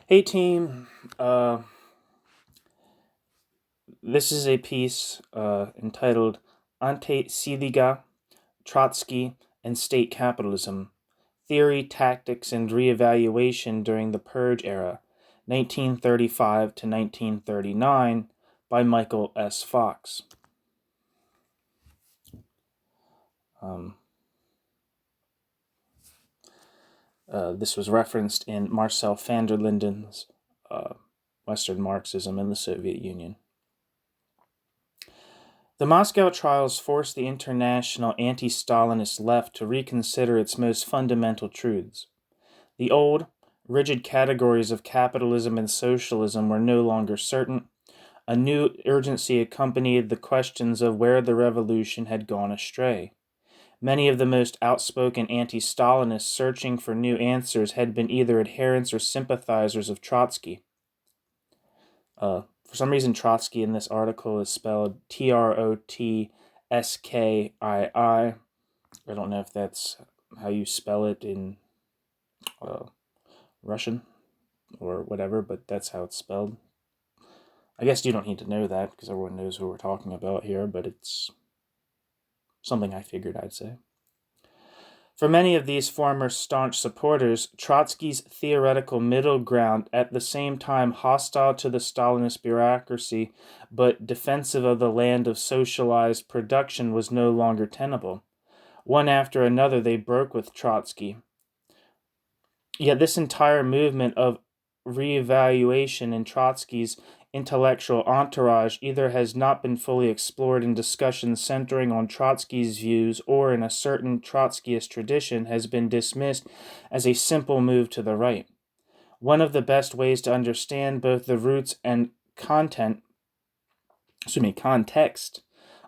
Hey team, this is a piece entitled Ante Ciliga, Trotskii, and State Capitalism, Theory, Tactics, and Reevaluation During the Purge Era, 1935 to 1939, by Michael S. Fox. This was referenced in Marcel van der Linden's Western Marxism in the Soviet Union. The Moscow trials forced the international anti-Stalinist left to reconsider its most fundamental truths. The old, rigid categories of capitalism and socialism were no longer certain. A new urgency accompanied the questions of where the revolution had gone astray. Many of the most outspoken anti-Stalinists searching for new answers had been either adherents or sympathizers of Trotsky. For some reason, Trotsky in this article is spelled Trotskii. I don't know if that's how you spell it in Russian or whatever, but that's how it's spelled. I guess you don't need to know that because everyone knows who we're talking about here, but it's something I figured I'd say. For many of these former staunch supporters, Trotsky's theoretical middle ground, at the same time hostile to the Stalinist bureaucracy but defensive of the land of socialized production, was no longer tenable. One after another they broke with Trotsky. Yet this entire movement of reevaluation in Trotsky's intellectual entourage either has not been fully explored in discussions centering on Trotsky's views, or in a certain Trotskyist tradition has been dismissed as a simple move to the right. One of the best ways to understand both the roots and context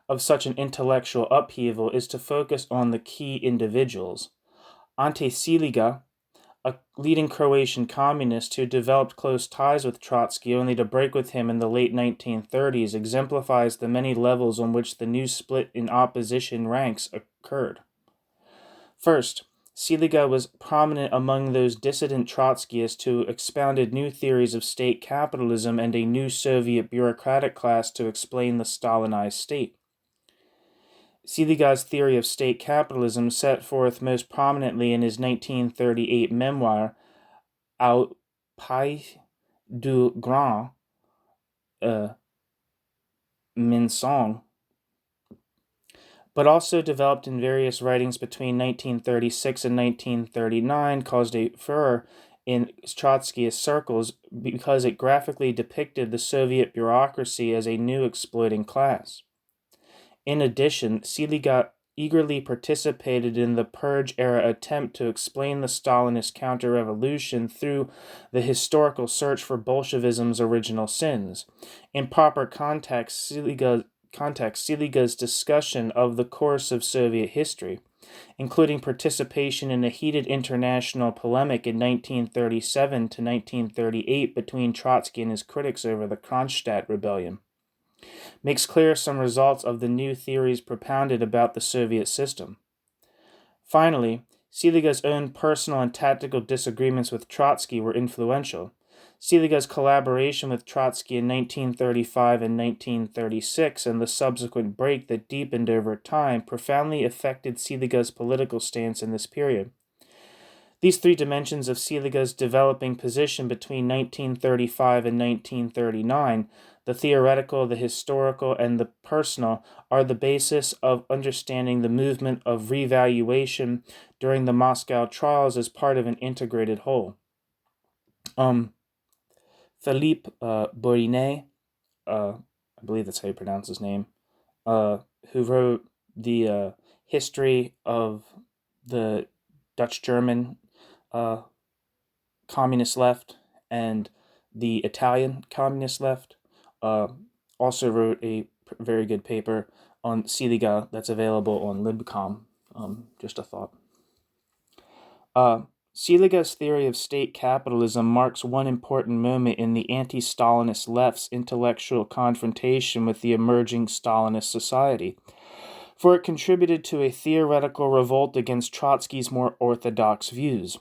of such an intellectual upheaval is to focus on the key individuals. Ante Ciliga, a leading Croatian communist who developed close ties with Trotsky only to break with him in the late 1930s, exemplifies the many levels on which the new split in opposition ranks occurred. First, Ciliga was prominent among those dissident Trotskyists who expounded new theories of state capitalism and a new Soviet bureaucratic class to explain the Stalinized state. Ciliga's theory of state capitalism, set forth most prominently in his 1938 memoir, Au Pays du Grand Mensonge, but also developed in various writings between 1936 and 1939, caused a furor in Trotskyist circles because it graphically depicted the Soviet bureaucracy as a new exploiting class. In addition, Ciliga eagerly participated in the Purge-era attempt to explain the Stalinist counter-revolution through the historical search for Bolshevism's original sins. In proper context, Ciliga's discussion of the course of Soviet history, including participation in a heated international polemic in 1937 to 1938 between Trotsky and his critics over the Kronstadt rebellion, makes clear some results of the new theories propounded about the Soviet system. Finally, Ciliga's own personal and tactical disagreements with Trotsky were influential. Ciliga's collaboration with Trotsky in 1935 and 1936 and the subsequent break that deepened over time profoundly affected Ciliga's political stance in this period. These three dimensions of Ciliga's developing position between 1935 and 1939, the theoretical, the historical, and the personal, are the basis of understanding the movement of revaluation during the Moscow trials as part of an integrated whole. Philippe Bourinet, I believe that's how you pronounce his name, who wrote the history of the Dutch-German communist left and the Italian communist left, also wrote a very good paper on Ciliga that's available on Libcom. Just a thought. Ciliga's theory of state capitalism marks one important moment in the anti-Stalinist left's intellectual confrontation with the emerging Stalinist society, for it contributed to a theoretical revolt against Trotsky's more orthodox views.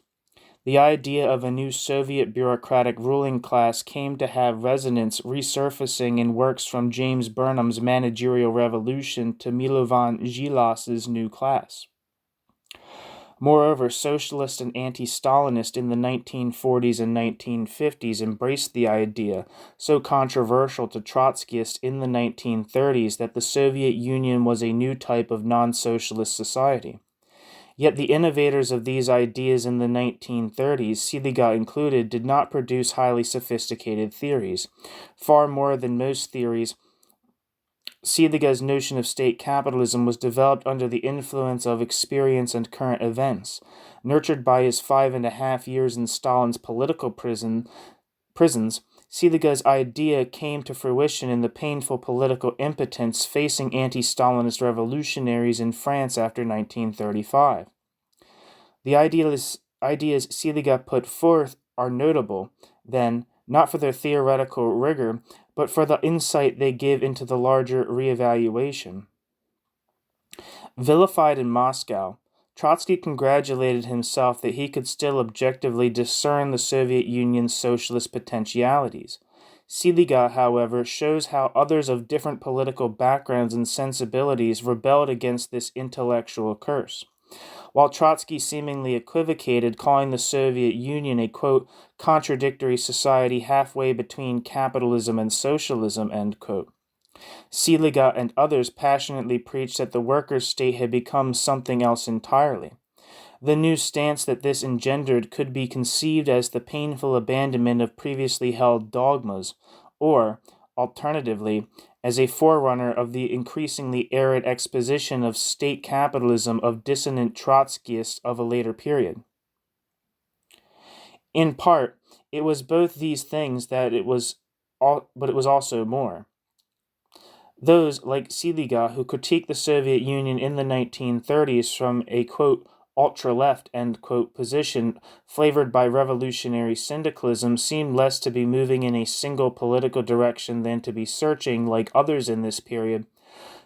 The idea of a new Soviet bureaucratic ruling class came to have resonance, resurfacing in works from James Burnham's Managerial Revolution to Milovan Žilas's New Class. Moreover, socialist and anti-Stalinist in the 1940s and 1950s embraced the idea, so controversial to Trotskyists in the 1930s, that the Soviet Union was a new type of non-socialist society. Yet the innovators of these ideas in the 1930s, Ciliga included, did not produce highly sophisticated theories. Far more than most theories, Ciliga's notion of state capitalism was developed under the influence of experience and current events. Nurtured by his 5.5 years in Stalin's political prisons, Ciliga's idea came to fruition in the painful political impotence facing anti-Stalinist revolutionaries in France after 1935. The ideas Ciliga put forth are notable, then, not for their theoretical rigor, but for the insight they give into the larger reevaluation. Vilified in Moscow, Trotsky congratulated himself that he could still objectively discern the Soviet Union's socialist potentialities. Ciliga, however, shows how others of different political backgrounds and sensibilities rebelled against this intellectual curse. While Trotsky seemingly equivocated, calling the Soviet Union a, quote, contradictory society halfway between capitalism and socialism, end quote. Ciliga and others passionately preached that the workers' state had become something else entirely. The new stance that this engendered could be conceived as the painful abandonment of previously held dogmas, or, alternatively, as a forerunner of the increasingly arid exposition of state capitalism of dissonant Trotskyists of a later period. In part, it was both these things but it was also more. Those, like Ciliga, who critiqued the Soviet Union in the 1930s from a, quote, ultra-left, end quote, position flavored by revolutionary syndicalism, seemed less to be moving in a single political direction than to be searching, like others in this period,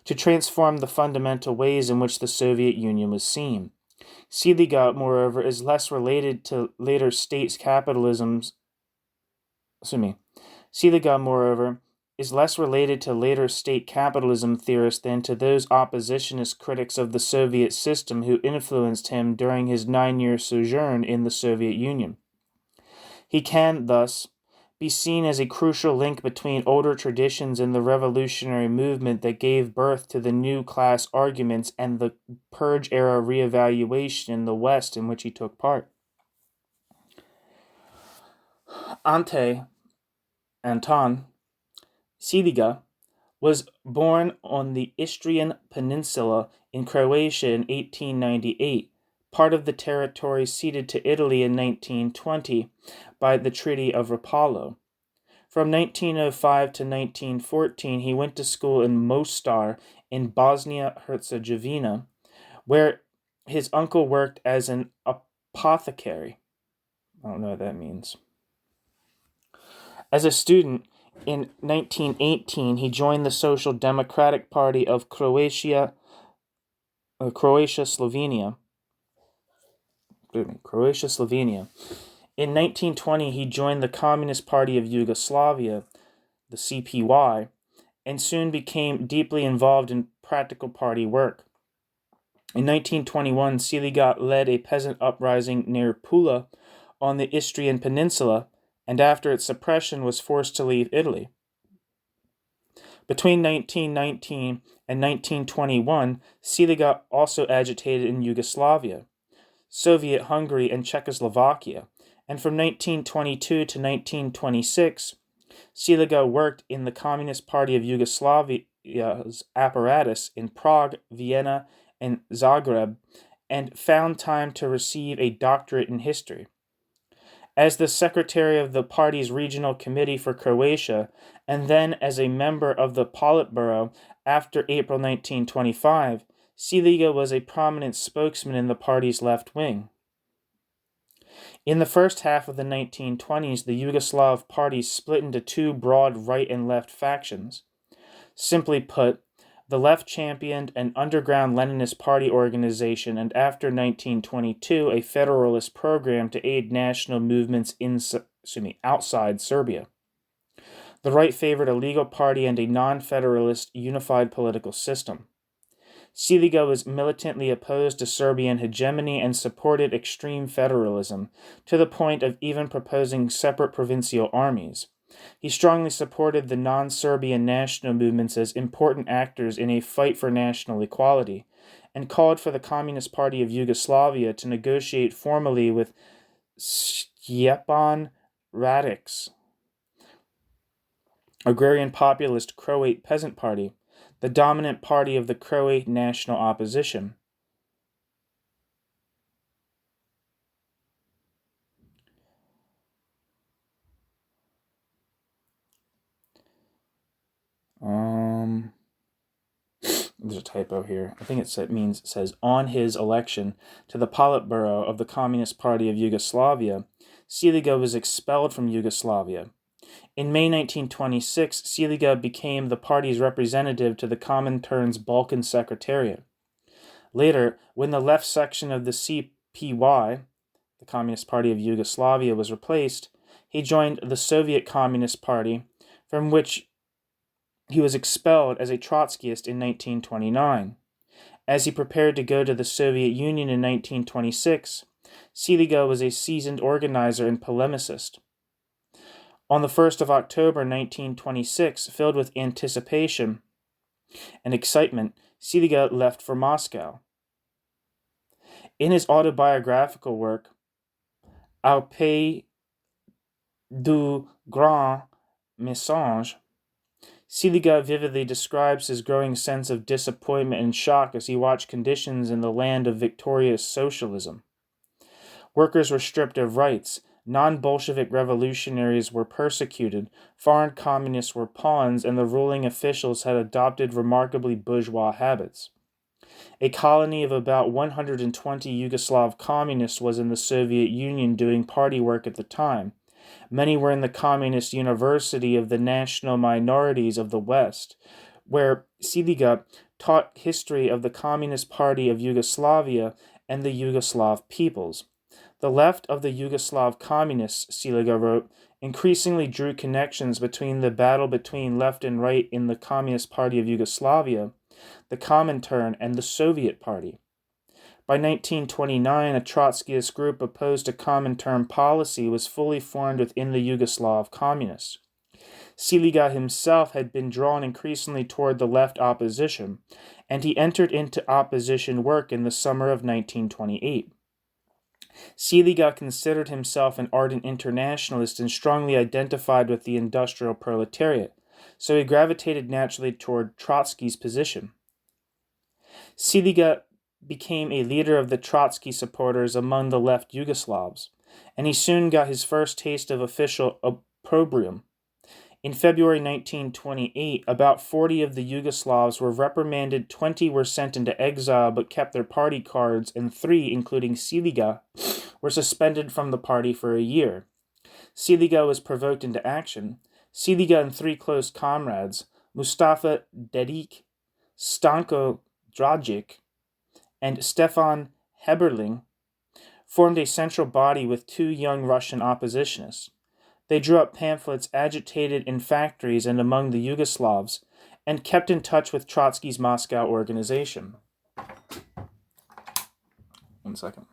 to transform the fundamental ways in which the Soviet Union was seen. Ciliga, moreover, is less related to later state capitalism theorists than to those oppositionist critics of the Soviet system who influenced him during his 9-year sojourn in the Soviet Union. He can, thus, be seen as a crucial link between older traditions in the revolutionary movement that gave birth to the new class arguments and the Purge-era reevaluation in the West in which he took part. Anton Ciliga was born on the Istrian Peninsula in Croatia in 1898, part of the territory ceded to Italy in 1920 by the Treaty of Rapallo. From 1905 to 1914, he went to school in Mostar in Bosnia-Herzegovina, where his uncle worked as an apothecary. I don't know what that means. As a student, in 1918, he joined the Social Democratic Party of Croatia, Slovenia. In 1920, he joined the Communist Party of Yugoslavia, the CPY, and soon became deeply involved in practical party work. In 1921, Ciliga led a peasant uprising near Pula on the Istrian Peninsula, and after its suppression was forced to leave Italy. Between 1919 and 1921, Ciliga also agitated in Yugoslavia, Soviet Hungary, and Czechoslovakia, and from 1922 to 1926, Ciliga worked in the Communist Party of Yugoslavia's apparatus in Prague, Vienna, and Zagreb, and found time to receive a doctorate in history. As the secretary of the party's regional committee for Croatia, and then as a member of the Politburo after April 1925, Ciliga was a prominent spokesman in the party's left wing. In the first half of the 1920s, the Yugoslav party split into two broad right and left factions. Simply put, The left championed an underground Leninist party organization and after 1922 a federalist program to aid national movements outside Serbia. The right favored a legal party and a non-federalist unified political system. Ciliga was militantly opposed to Serbian hegemony and supported extreme federalism, to the point of even proposing separate provincial armies. He strongly supported the non-Serbian national movements as important actors in a fight for national equality, and called for the Communist Party of Yugoslavia to negotiate formally with Stjepan Radic's agrarian populist Croat Peasant Party, the dominant party of the Croat national opposition. There's a typo here. I think it says on his election to the Politburo of the Communist Party of Yugoslavia, Ciliga was expelled from Yugoslavia. In May 1926, Ciliga became the party's representative to the Comintern's Balkan Secretariat. Later, when the left section of the CPY, the Communist Party of Yugoslavia, was replaced, he joined the Soviet Communist Party, from which he was expelled as a Trotskyist in 1929. As he prepared to go to the Soviet Union in 1926, Ciliga was a seasoned organizer and polemicist. On the 1st of October 1926, filled with anticipation and excitement, Ciliga left for Moscow. In his autobiographical work, Au Pays du Grand Mensonge, Ciliga vividly describes his growing sense of disappointment and shock as he watched conditions in the land of victorious socialism. Workers were stripped of rights, non-Bolshevik revolutionaries were persecuted, foreign communists were pawns, and the ruling officials had adopted remarkably bourgeois habits. A colony of about 120 Yugoslav communists was in the Soviet Union doing party work at the time. Many were in the Communist University of the National Minorities of the West, where Ciliga taught history of the Communist Party of Yugoslavia and the Yugoslav peoples. The left of the Yugoslav communists, Ciliga wrote, increasingly drew connections between the battle between left and right in the Communist Party of Yugoslavia, the Comintern, and the Soviet Party. By 1929, a Trotskyist group opposed to Comintern policy was fully formed within the Yugoslav communists. Ciliga himself had been drawn increasingly toward the left opposition, and he entered into opposition work in the summer of 1928. Ciliga considered himself an ardent internationalist and strongly identified with the industrial proletariat, so he gravitated naturally toward Trotsky's position. Ciliga became a leader of the Trotsky supporters among the left Yugoslavs, and he soon got his first taste of official opprobrium. In February 1928, about 40 of the Yugoslavs were reprimanded, 20 were sent into exile but kept their party cards, and 3, including Ciliga, were suspended from the party for a year. Ciliga was provoked into action. Ciliga and 3 close comrades, Mustafa Dedić, Stanko Dragic, and Stefan Heberling, formed a central body with 2 young Russian oppositionists. They drew up pamphlets agitated in factories and among the Yugoslavs, and kept in touch with Trotsky's Moscow organization. One second.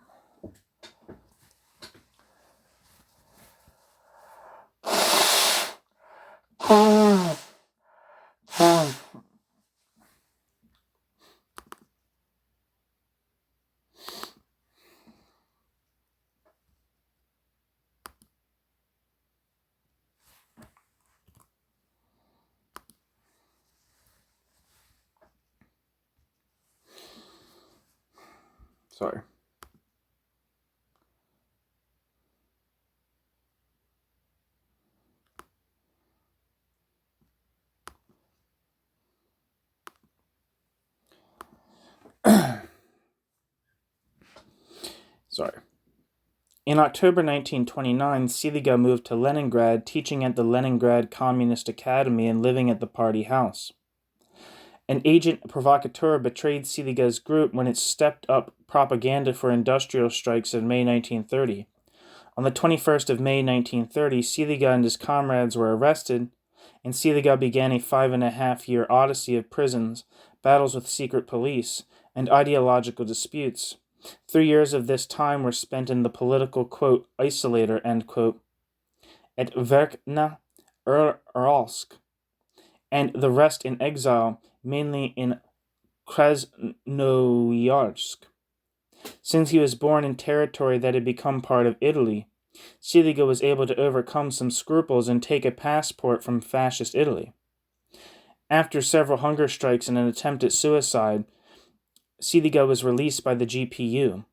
Sorry. In October 1929, Ciliga moved to Leningrad, teaching at the Leningrad Communist Academy and living at the party house. An agent provocateur betrayed Ciliga's group when it stepped up propaganda for industrial strikes in May 1930. On the 21st of May 1930, Ciliga and his comrades were arrested, and Ciliga began a 5.5-year odyssey of prisons, battles with secret police, and ideological disputes. 3 years of this time were spent in the political, quote, isolator, end quote, at Verkhna Uralsk, and the rest in exile, mainly in Krasnoyarsk. Since he was born in territory that had become part of Italy, Ciliga was able to overcome some scruples and take a passport from fascist Italy. After several hunger strikes and an attempt at suicide, Ciliga was released by the GPU.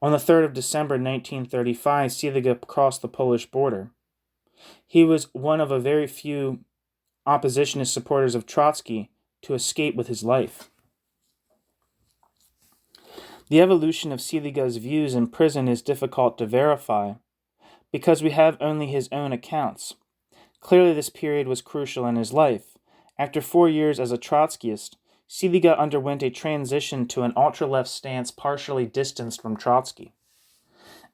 On the 3rd of December 1935, Ciliga crossed the Polish border. He was one of a very few oppositionist supporters of Trotskii to escape with his life. The evolution of Ciliga's views in prison is difficult to verify, because we have only his own accounts. Clearly this period was crucial in his life. After 4 years as a Trotskyist, Ciliga underwent a transition to an ultra-left stance partially distanced from Trotsky.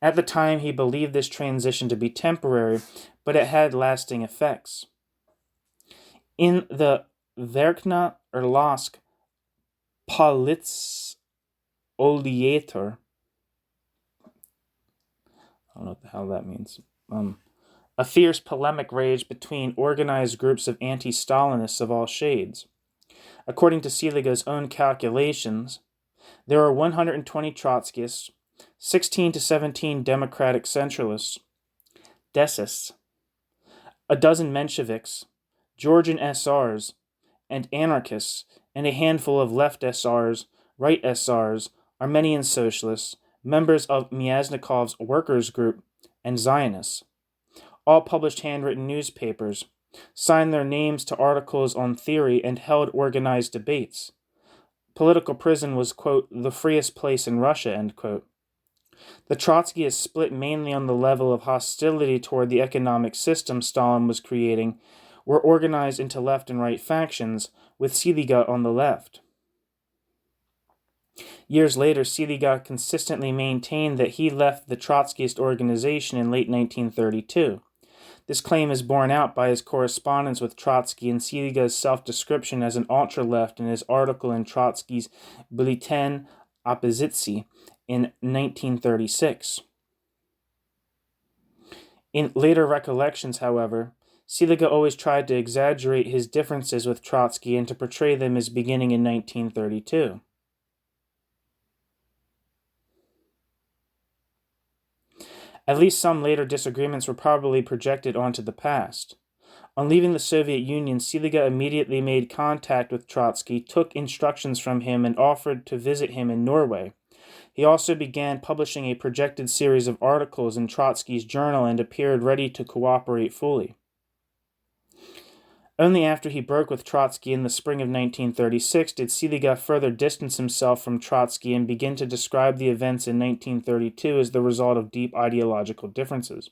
At the time, he believed this transition to be temporary, but it had lasting effects. In the Verkhna Uralsk Politsoliator, I don't know what the hell that means. A fierce polemic raged between organized groups of anti-Stalinists of all shades. According to Ciliga's own calculations, there were 120 Trotskyists, 16 to 17 democratic centralists, Desists, a dozen Mensheviks, Georgian SRs, and anarchists, and a handful of left SRs, right SRs, Armenian socialists, members of Myasnikov's workers' group, and Zionists. All published handwritten newspapers, signed their names to articles on theory, and held organized debates. Political prison was, quote, the freest place in Russia, end quote. The Trotskyists split mainly on the level of hostility toward the economic system Stalin was creating, were organized into left and right factions, with Ciliga on the left. Years later, Ciliga consistently maintained that he left the Trotskyist organization in late 1932. This claim is borne out by his correspondence with Trotsky and Ciliga's self-description as an ultra-left in his article in Trotsky's Bulletin Opposiции in 1936. In later recollections, however, Ciliga always tried to exaggerate his differences with Trotsky and to portray them as beginning in 1932. At least some later disagreements were probably projected onto the past. On leaving the Soviet Union, Ciliga immediately made contact with Trotsky, took instructions from him, and offered to visit him in Norway. He also began publishing a projected series of articles in Trotsky's journal and appeared ready to cooperate fully. Only after he broke with Trotsky in the spring of 1936 did Ciliga further distance himself from Trotsky and begin to describe the events in 1932 as the result of deep ideological differences.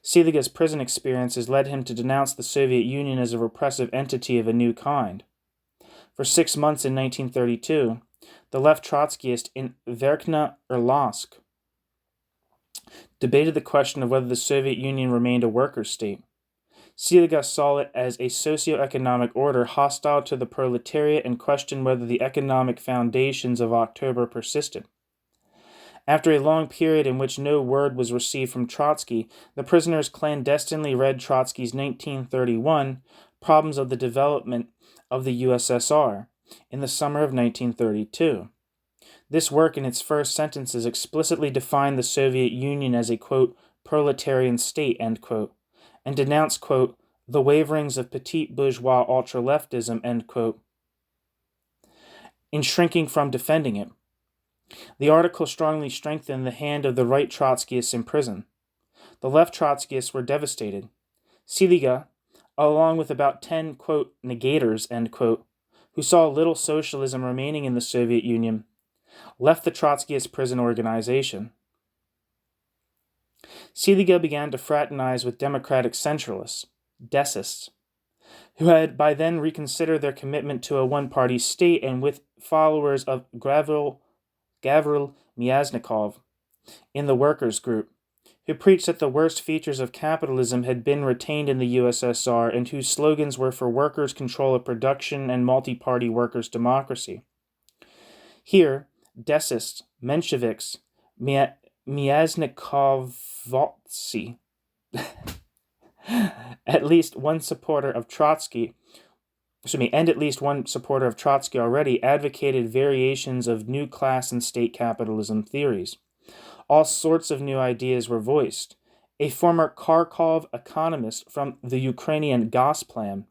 Ciliga's prison experiences led him to denounce the Soviet Union as a repressive entity of a new kind. For 6 months in 1932, the left Trotskyist in Verkhna Uralsk debated the question of whether the Soviet Union remained a worker state. Ciliga saw it as a socio-economic order hostile to the proletariat and questioned whether the economic foundations of October persisted. After a long period in which no word was received from Trotsky, the prisoners clandestinely read Trotsky's 1931 Problems of the Development of the USSR in the summer of 1932. This work in its first sentences explicitly defined the Soviet Union as a, quote, proletarian state, end quote, and denounced, quote, the waverings of petite bourgeois ultra-leftism, end quote, in shrinking from defending it. The article strongly strengthened the hand of the right Trotskyists in prison. The left Trotskyists were devastated. Ciliga, along with about 10, quote, negators, end quote, who saw little socialism remaining in the Soviet Union, left the Trotskyist prison organization. Ciliga began to fraternize with democratic centralists, Desists. who had by then reconsidered their commitment to a one-party state, and with followers of Gavril Myasnikov in the workers' group, who preached that the worst features of capitalism had been retained in the USSR and whose slogans were for workers' control of production and multi-party workers' democracy. Here, Desists, Mensheviks, Myasnikovцы, at least one supporter of Trotsky already advocated variations of new class and state capitalism theories. All sorts of new ideas were voiced. A former Kharkov economist from the Ukrainian Gosplan,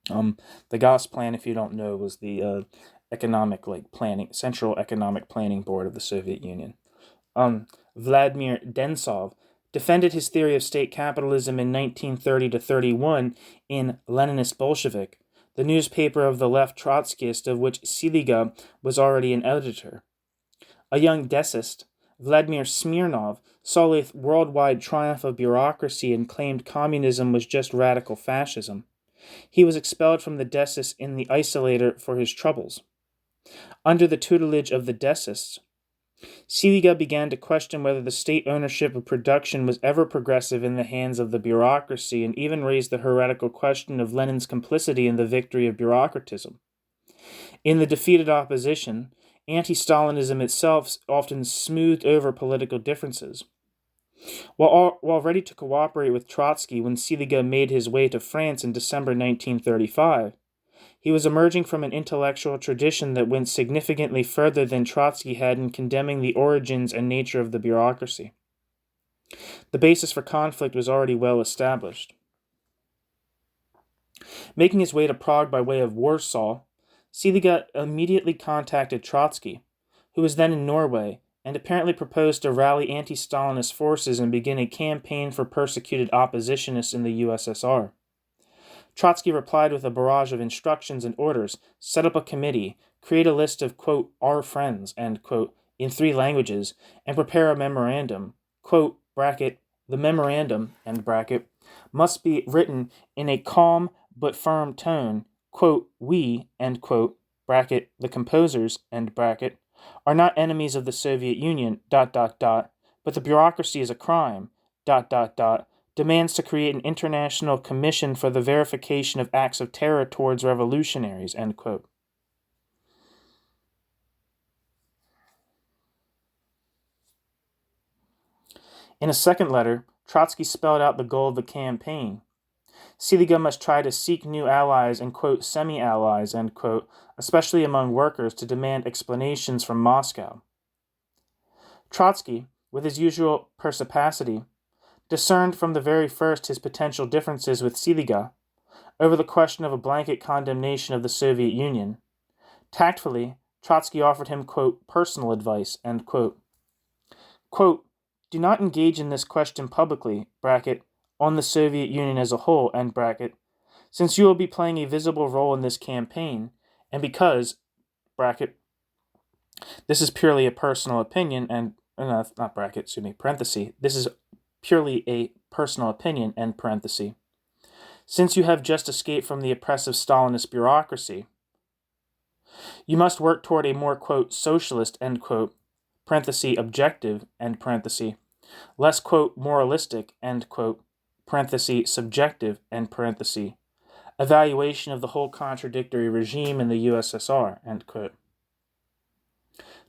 the Gosplan, if you don't know, was the central economic planning board of the Soviet Union. Vladimir Densov defended his theory of state capitalism in 1930 to 31 in Leninist Bolshevik, the newspaper of the left Trotskyist of which Ciliga was already an editor. A young desist, Vladimir Smirnov, saw a worldwide triumph of bureaucracy and claimed communism was just radical fascism. He was expelled from the desists in the isolator for his troubles. Under the tutelage of the desists, Ciliga began to question whether the state ownership of production was ever progressive in the hands of the bureaucracy, and even raised the heretical question of Lenin's complicity in the victory of bureaucratism. In the defeated opposition, anti-Stalinism itself often smoothed over political differences. While ready to cooperate with Trotsky when Ciliga made his way to France in December 1935, he was emerging from an intellectual tradition that went significantly further than Trotsky had in condemning the origins and nature of the bureaucracy. The basis for conflict was already well established. Making his way to Prague by way of Warsaw, Ciliga immediately contacted Trotsky, who was then in Norway, and apparently proposed to rally anti-Stalinist forces and begin a campaign for persecuted oppositionists in the USSR. Trotsky replied with a barrage of instructions and orders: set up a committee, create a list of, quote, our friends, end quote, in 3 languages, and prepare a memorandum, quote, bracket, the memorandum, end bracket, must be written in a calm but firm tone, quote, we, end quote, bracket, the composers, end bracket, are not enemies of the Soviet Union, but the bureaucracy is a crime, demands to create an international commission for the verification of acts of terror towards revolutionaries, end quote. In a second letter, Trotsky spelled out the goal of the campaign. Ciliga must try to seek new allies and, quote, semi-allies, end quote, especially among workers, to demand explanations from Moscow. Trotsky, with his usual perspicacity, discerned from the very first his potential differences with Ciliga over the question of a blanket condemnation of the Soviet Union. Tactfully, Trotsky offered him, quote, personal advice, end quote. Quote, do not engage in this question publicly, bracket, on the Soviet Union as a whole, end bracket, since you will be playing a visible role in this campaign, and because, bracket, this is purely a personal opinion, and, parenthesis, this is purely a personal opinion, end parenthesis, since you have just escaped from the oppressive Stalinist bureaucracy, you must work toward a more, quote, socialist, end quote, parenthesis, objective, end parenthesis, less, quote, moralistic, end quote, parenthesis, subjective, end parenthesis, evaluation of the whole contradictory regime in the USSR, end quote.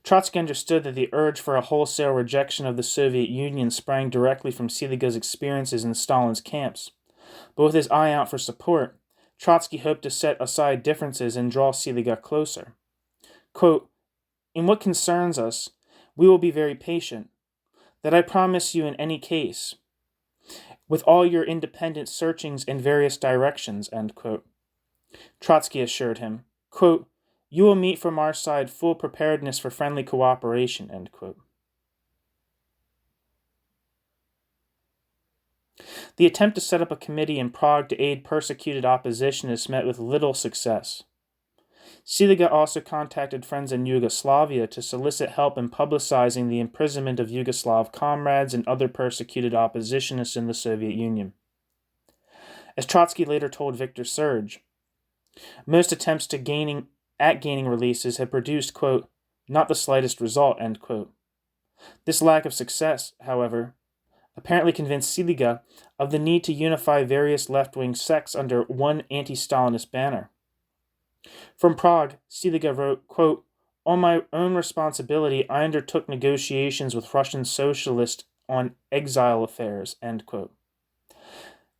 Trotsky understood that the urge for a wholesale rejection of the Soviet Union sprang directly from Ciliga's experiences in Stalin's camps. But with his eye out for support, Trotsky hoped to set aside differences and draw Ciliga closer. Quote, in what concerns us, we will be very patient. That I promise you in any case, with all your independent searchings in various directions, end quote. Trotsky assured him, quote, you will meet from our side full preparedness for friendly cooperation, end quote. The attempt to set up a committee in Prague to aid persecuted oppositionists met with little success. Ciliga also contacted friends in Yugoslavia to solicit help in publicizing the imprisonment of Yugoslav comrades and other persecuted oppositionists in the Soviet Union. As Trotsky later told Victor Serge, most attempts at gaining releases had produced, quote, not the slightest result, end quote. This lack of success, however, apparently convinced Ciliga of the need to unify various left-wing sects under one anti-Stalinist banner. From Prague, Ciliga wrote, quote, on my own responsibility, I undertook negotiations with Russian socialists on exile affairs, end quote.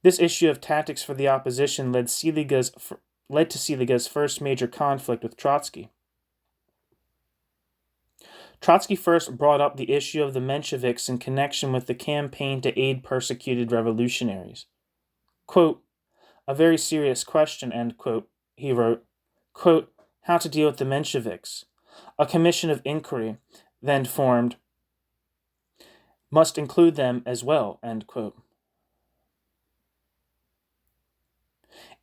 This issue of tactics for the opposition led to Ciliga's first major conflict with Trotsky. Trotsky first brought up the issue of the Mensheviks in connection with the campaign to aid persecuted revolutionaries. Quote, a very serious question, end quote, he wrote. Quote, how to deal with the Mensheviks. A commission of inquiry, then formed, must include them as well, end quote.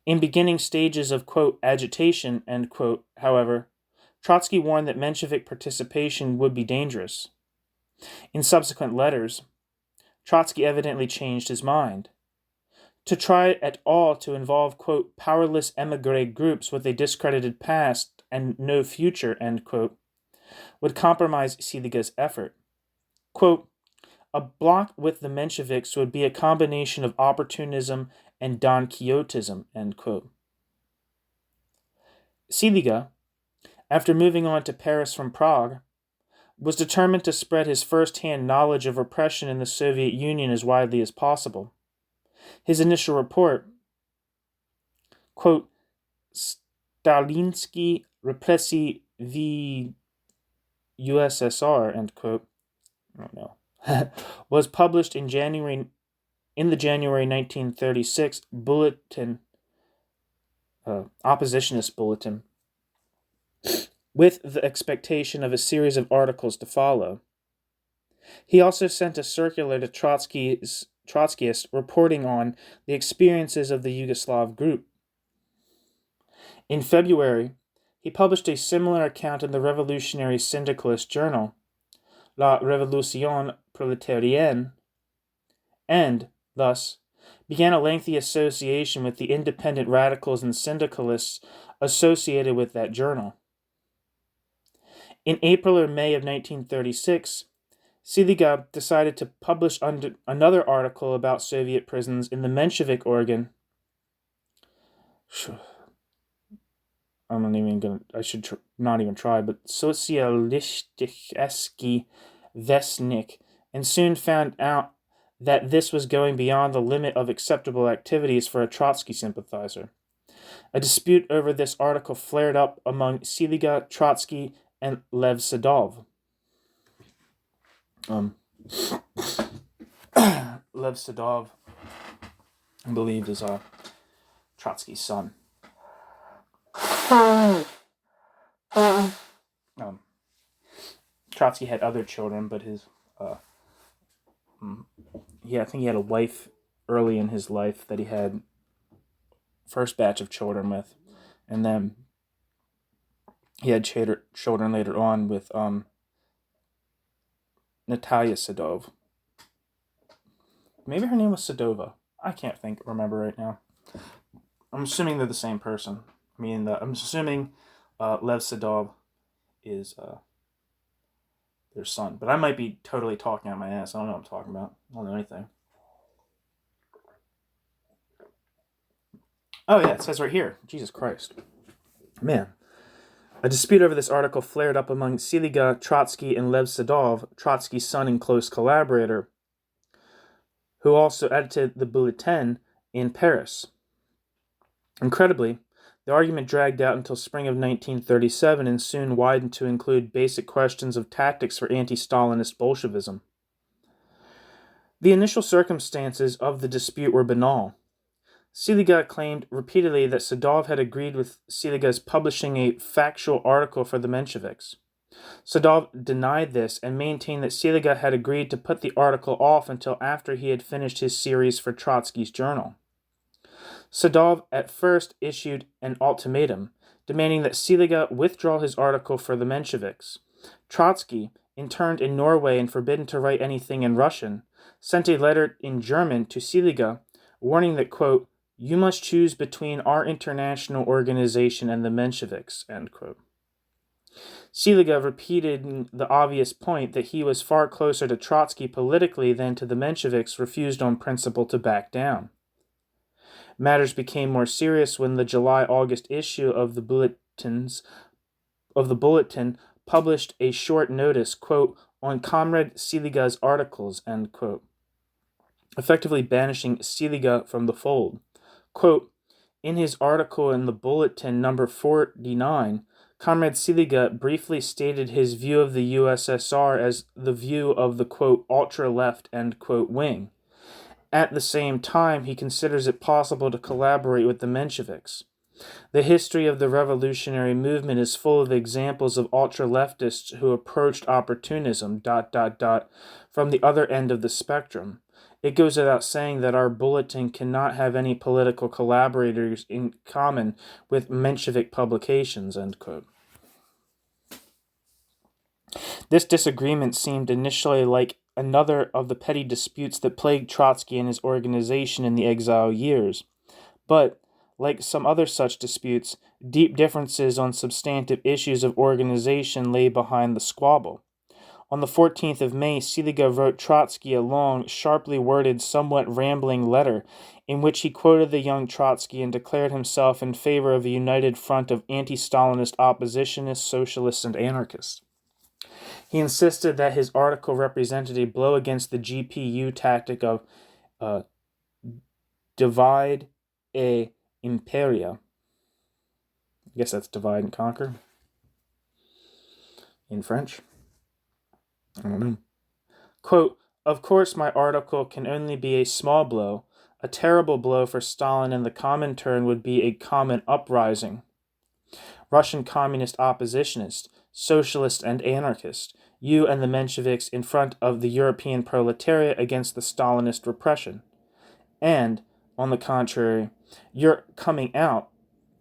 In beginning stages of, quote, agitation, end quote, however, Trotsky warned that Menshevik participation would be dangerous. In subsequent letters, Trotsky evidently changed his mind. To try at all to involve, quote, powerless émigré groups with a discredited past and no future, end quote, would compromise Ciliga's effort. Quote, a bloc with the Mensheviks would be a combination of opportunism and Don Quixotism, end quote. Ciliga, after moving on to Paris from Prague, was determined to spread his first-hand knowledge of repression in the Soviet Union as widely as possible. His initial report, quote, Stalinsky repressii v USSR, end quote, I don't know, was published in the January 1936 bulletin, oppositionist bulletin, with the expectation of a series of articles to follow. He also sent a circular to Trotskyists reporting on the experiences of the Yugoslav group. In February, he published a similar account in the revolutionary syndicalist journal, La Revolution Prolétarienne, and, thus, began a lengthy association with the independent radicals and syndicalists associated with that journal. In April or May of 1936, Ciliga decided to publish another article about Soviet prisons in the Menshevik organ. I should not even try, but Socialistický Vestnik, and soon found out that this was going beyond the limit of acceptable activities for a Trotsky sympathizer. A dispute over this article flared up among Ciliga, Trotsky, and Lev Sedov. Lev Sedov, I believe, is Trotsky's son. Trotsky had other children, but his I think he had a wife early in his life that he had first batch of children with, and then he had children later on with Natalia Sedov. Maybe her name was Sedova. I can't remember right now. I'm assuming they're the same person. I'm assuming Lev Sedov is their son. But I might be totally talking out my ass. I don't know what I'm talking about. I don't know anything. Oh yeah, it says right here. Jesus Christ. Man. A dispute over this article flared up among Ciliga, Trotsky, and Lev Sedov, Trotsky's son and close collaborator, who also edited the Bulletin in Paris. Incredibly, the argument dragged out until spring of 1937 and soon widened to include basic questions of tactics for anti-Stalinist Bolshevism. The initial circumstances of the dispute were banal. Ciliga claimed repeatedly that Sedov had agreed with Ciliga's publishing a factual article for the Mensheviks. Sedov denied this and maintained that Ciliga had agreed to put the article off until after he had finished his series for Trotsky's journal. Sedov at first issued an ultimatum, demanding that Ciliga withdraw his article for the Mensheviks. Trotsky, interned in Norway and forbidden to write anything in Russian, sent a letter in German to Ciliga, warning that, quote, "You must choose between our international organization and the Mensheviks," end quote. Ciliga repeated the obvious point that he was far closer to Trotsky politically than to the Mensheviks, refused on principle to back down. Matters became more serious when the July-August issue of the Bulletin published a short notice, quote, on Comrade Ciliga's articles, end quote, effectively banishing Ciliga from the fold. Quote, in his article in the Bulletin number 49, Comrade Ciliga briefly stated his view of the USSR as the view of the, quote, ultra-left, end quote, wing. At the same time, he considers it possible to collaborate with the Mensheviks. The history of the revolutionary movement is full of examples of ultra-leftists who approached opportunism, from the other end of the spectrum. It goes without saying that our bulletin cannot have any political collaborators in common with Menshevik publications, end quote. This disagreement seemed initially like another of the petty disputes that plagued Trotsky and his organization in the exile years. But, like some other such disputes, deep differences on substantive issues of organization lay behind the squabble. On the 14th of May, Ciliga wrote Trotsky a long, sharply worded, somewhat rambling letter in which he quoted the young Trotsky and declared himself in favor of a united front of anti-Stalinist oppositionists, socialists, and anarchists. He insisted that his article represented a blow against the GPU tactic of divide et imperia. I guess that's divide and conquer in French. I don't know. Quote, of course my article can only be a small blow. A terrible blow for Stalin and the Comintern would be a common uprising. Russian communist oppositionists, socialists and anarchists, you and the Mensheviks in front of the European proletariat against the Stalinist repression. And, on the contrary, you're coming out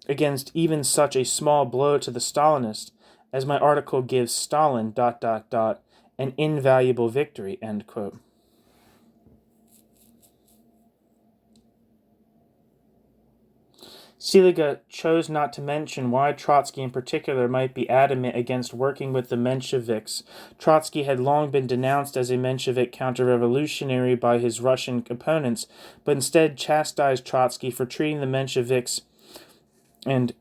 against even such a small blow to the Stalinists as my article gives Stalin, an invaluable victory, end quote. Ciliga chose not to mention why Trotsky in particular might be adamant against working with the Mensheviks. Trotsky had long been denounced as a Menshevik counter-revolutionary by his Russian opponents, but instead chastised Trotsky for treating the Mensheviks and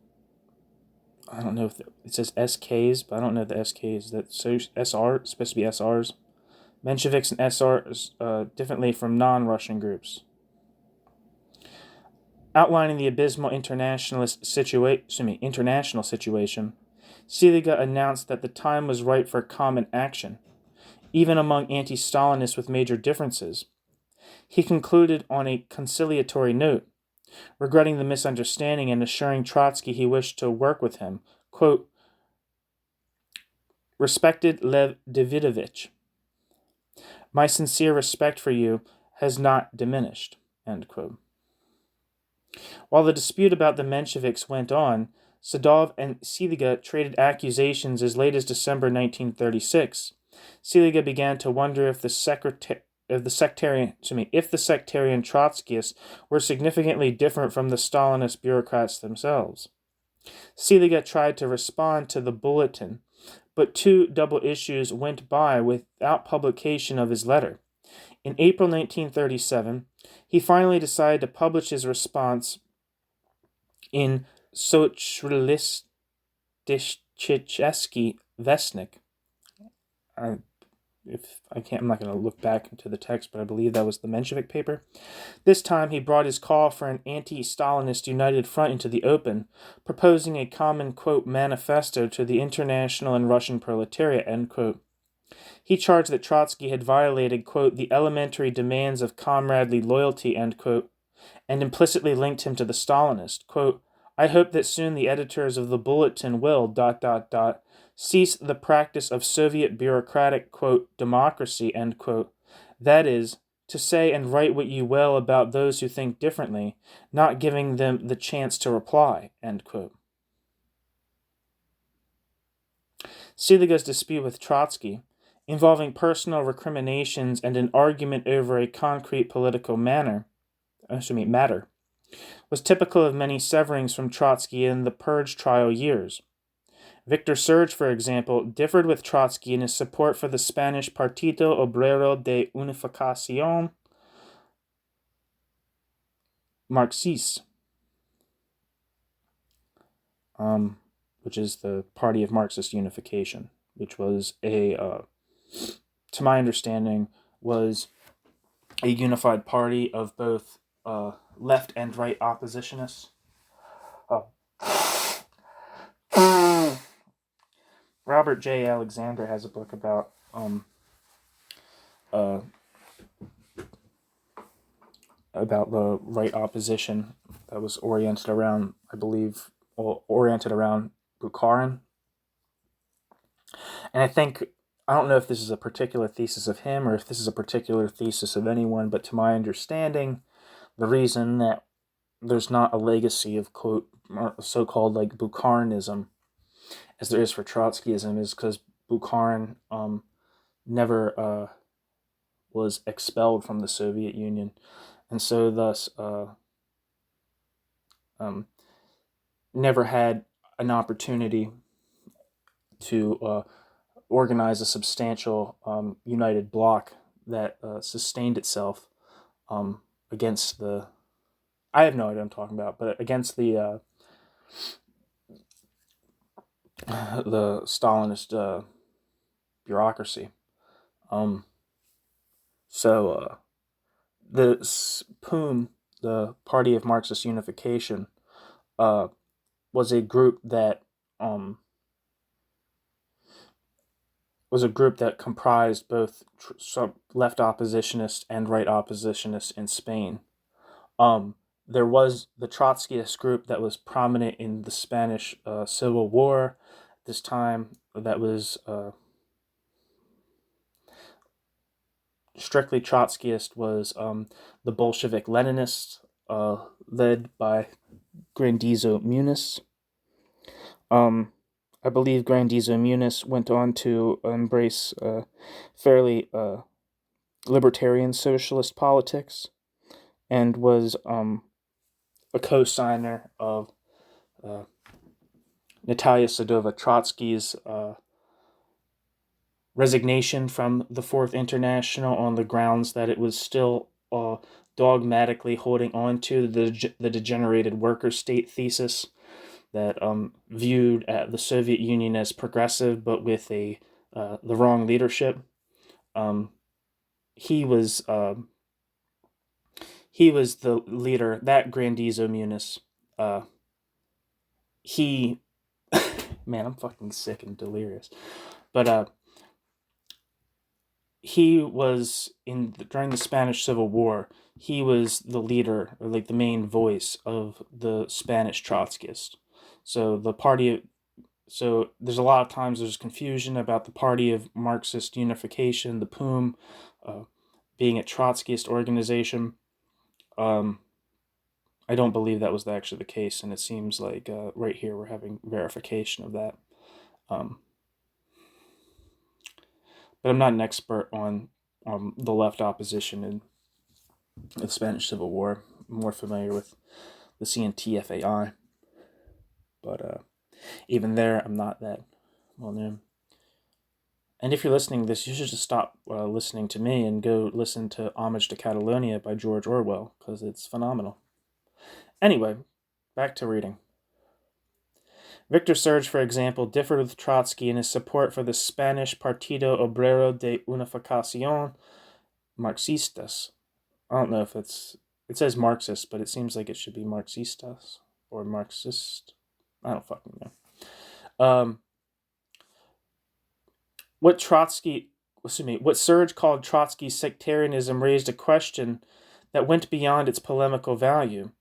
I don't know if it says SKs, but I don't know the SKs. That's SR, it's supposed to be SRs. Mensheviks and SRs differently from non-Russian groups. Outlining the abysmal international situation, Ciliga announced that the time was ripe for common action, even among anti-Stalinists with major differences. He concluded on a conciliatory note, regretting the misunderstanding and assuring Trotsky he wished to work with him. Quote, Respected Lev Davidovich, my sincere respect for you has not diminished, end quote. While the dispute about the Mensheviks went on, Sadov and Ciliga traded accusations as late as December 1936. Ciliga began to wonder if the sectarian Trotskyists were significantly different from the Stalinist bureaucrats themselves. Ciliga tried to respond to the bulletin, but 2 double issues went by without publication of his letter. In April 1937, he finally decided to publish his response in Socialisticheski Vestnik. I'm not going to look back into the text, but I believe that was the Menshevik paper. This time he brought his call for an anti-Stalinist united front into the open, proposing a common, quote, manifesto to the international and Russian proletariat, end quote. He charged that Trotsky had violated, quote, the elementary demands of comradely loyalty, end quote, and implicitly linked him to the Stalinists. Quote, I hope that soon the editors of the Bulletin will, cease the practice of Soviet bureaucratic, quote, democracy, end quote. That is, to say and write what you will about those who think differently, not giving them the chance to reply, end quote. Ciliga's dispute with Trotsky, involving personal recriminations and an argument over a concrete political matter, was typical of many severings from Trotsky in the Purge trial years. Victor Serge, for example, differed with Trotsky in his support for the Spanish Partido Obrero de Unificación Marxist, which is the Party of Marxist Unification, which was to my understanding, was a unified party of both left and right oppositionists. Robert J. Alexander has a book about the right opposition that was oriented around, I believe, Bukharin. And I don't know if this is a particular thesis of him or if this is a particular thesis of anyone, but to my understanding, the reason that there's not a legacy of, quote, so-called like Bukharinism as there is for Trotskyism is because Bukharin never was expelled from the Soviet Union, and so thus never had an opportunity to organize a substantial united bloc that sustained itself against the... I have no idea what I'm talking about, but against the Stalinist bureaucracy. So the PUM, the Party of Marxist Unification, was a group that comprised both some left oppositionists and right oppositionists in Spain. There was the Trotskyist group that was prominent in the Spanish Civil War at this time, that was strictly Trotskyist, was the Bolshevik Leninists, led by Grandizo Muniz. I believe Grandizo Muniz went on to embrace fairly libertarian socialist politics and was a co-signer of Natalia Sadova-Trotsky's resignation from the Fourth International on the grounds that it was still dogmatically holding on to the degenerated worker state thesis that viewed the Soviet Union as progressive but with the wrong leadership. He was the leader, that Grandizo Muniz. Man, I'm fucking sick and delirious. But he was during the Spanish Civil War. He was the leader, or like the main voice of the Spanish Trotskyists. So there's a lot of times there's confusion about the Party of Marxist Unification, the PUM, being a Trotskyist organization. I don't believe that was actually the case, and it seems like right here we're having verification of that. But I'm not an expert on the left opposition in the Spanish Civil War. I'm more familiar with the CNTFAI. But even there, I'm not that well known. And if you're listening to this, you should just stop listening to me and go listen to Homage to Catalonia by George Orwell, because it's phenomenal. Anyway, back to reading. Victor Serge, for example, differed with Trotsky in his support for the Spanish Partido Obrero de Unificación Marxistas. I don't know if it says Marxist, but it seems like it should be Marxistas or Marxist. I don't fucking know. What Serge called Trotsky's sectarianism raised a question that went beyond its polemical value.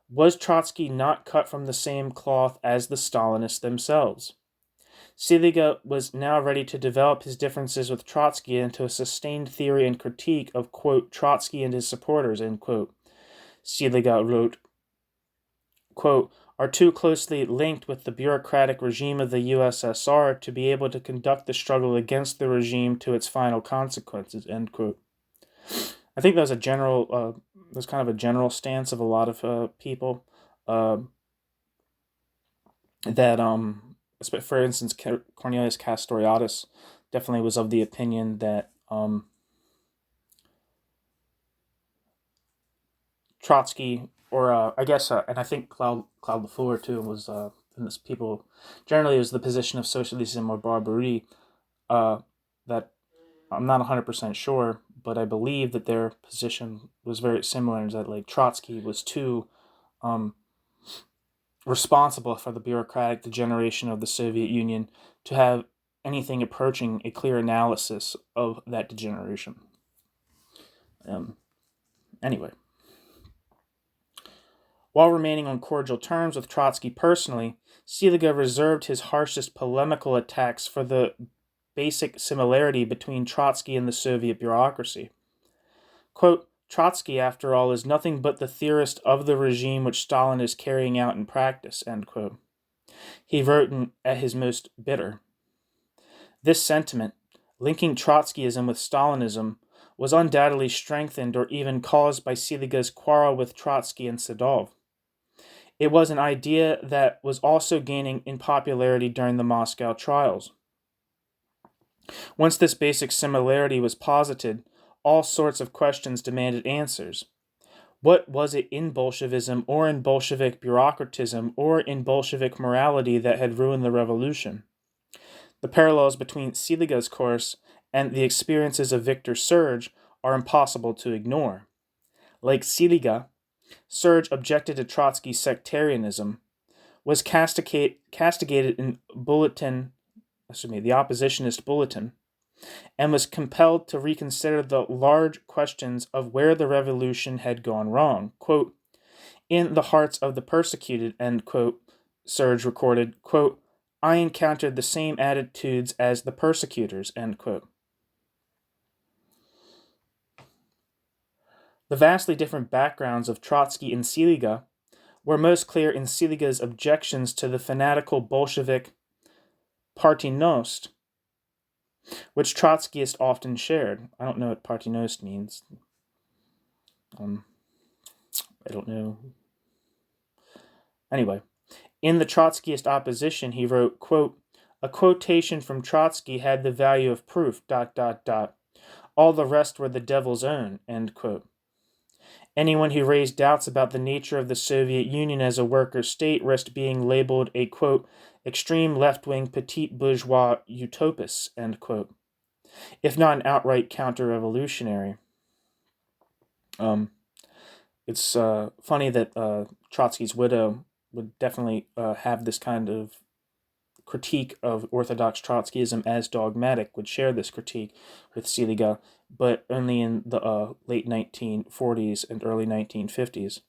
Was Trotsky not cut from the same cloth as the Stalinists themselves? Ciliga was now ready to develop his differences with Trotsky into a sustained theory and critique of, quote, Trotsky and his supporters, end quote. Ciliga wrote, quote, are too closely linked with the bureaucratic regime of the USSR to be able to conduct the struggle against the regime to its final consequences, end quote. I think that was was kind of a general stance of a lot of people uh, that, for instance, Cornelius Castoriadis definitely was of the opinion that Trotsky, or I guess, and I think Claude Lafleur too was, and this people generally, it was the position of socialism or barbarie, that I'm not 100% sure, but I believe that their position was very similar, in that like Trotsky was too um, responsible for the bureaucratic degeneration of the Soviet Union to have anything approaching a clear analysis of that degeneration. Anyway, while remaining on cordial terms with Trotsky personally, Ciliga reserved his harshest polemical attacks for the basic similarity between Trotsky and the Soviet bureaucracy. Quote, Trotsky, after all, is nothing but the theorist of the regime which Stalin is carrying out in practice, end quote. He wrote at his most bitter. This sentiment, linking Trotskyism with Stalinism, was undoubtedly strengthened or even caused by Ciliga's quarrel with Trotsky and Sedov. It was an idea that was also gaining in popularity during the Moscow trials. Once this basic similarity was posited, all sorts of questions demanded answers. What was it in Bolshevism or in Bolshevik bureaucratism or in Bolshevik morality that had ruined the revolution? The parallels between Ciliga's course and the experiences of Victor Serge are impossible to ignore. Like Ciliga, Serge objected to Trotsky's sectarianism, was castigated in the Oppositionist Bulletin, and was compelled to reconsider the large questions of where the revolution had gone wrong. Quote, in the hearts of the persecuted, end quote, Serge recorded, quote, I encountered the same attitudes as the persecutors, end quote. The vastly different backgrounds of Trotsky and Ciliga were most clear in Ciliga's objections to the fanatical Bolshevik Partynost, which Trotskyists often shared. I don't know what Partynost means. I don't know. Anyway, in the Trotskyist opposition, he wrote, quote, a quotation from Trotsky had the value of proof, ... All the rest were the devil's own, end quote. Anyone who raised doubts about the nature of the Soviet Union as a worker state risked being labeled a, quote, extreme left-wing petit bourgeois utopist, end quote, if not an outright counter-revolutionary. It's funny that Trotsky's widow would definitely have this kind of critique of Orthodox Trotskyism as dogmatic, would share this critique with Ciliga, but only in the late 1940s and early 1950s.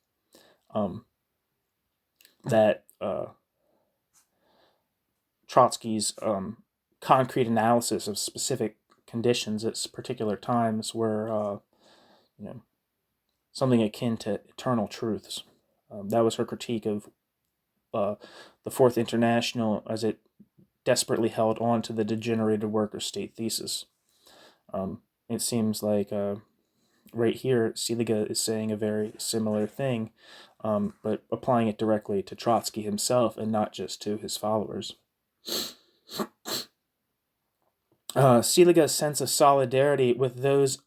That Trotsky's concrete analysis of specific conditions at particular times were, something akin to eternal truths. That was her critique of the Fourth International as it desperately held on to the degenerated worker state thesis. It seems like right here, Ciliga is saying a very similar thing, but applying it directly to Trotsky himself and not just to his followers. Ciliga's sense of solidarity with those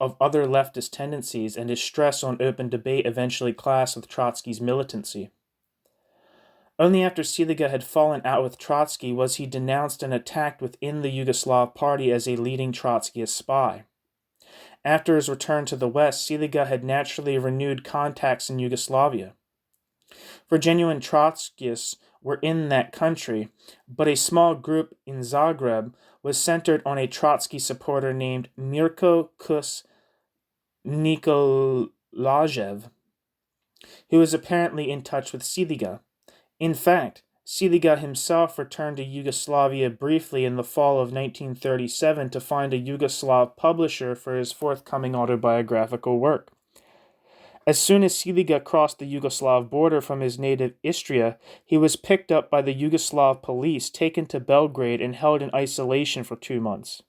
of other leftist tendencies and his stress on open debate eventually clashed with Trotsky's militancy. Only after Ciliga had fallen out with Trotsky was he denounced and attacked within the Yugoslav party as a leading Trotskyist spy. After his return to the West, Ciliga had naturally renewed contacts in Yugoslavia. For genuine Trotskyists were in that country, but a small group in Zagreb was centered on a Trotsky supporter named Mirko Kus Nikolajev, who was apparently in touch with Ciliga. In fact, Ciliga himself returned to Yugoslavia briefly in the fall of 1937 to find a Yugoslav publisher for his forthcoming autobiographical work. As soon as Ciliga crossed the Yugoslav border from his native Istria, he was picked up by the Yugoslav police, taken to Belgrade, and held in isolation for 2 months.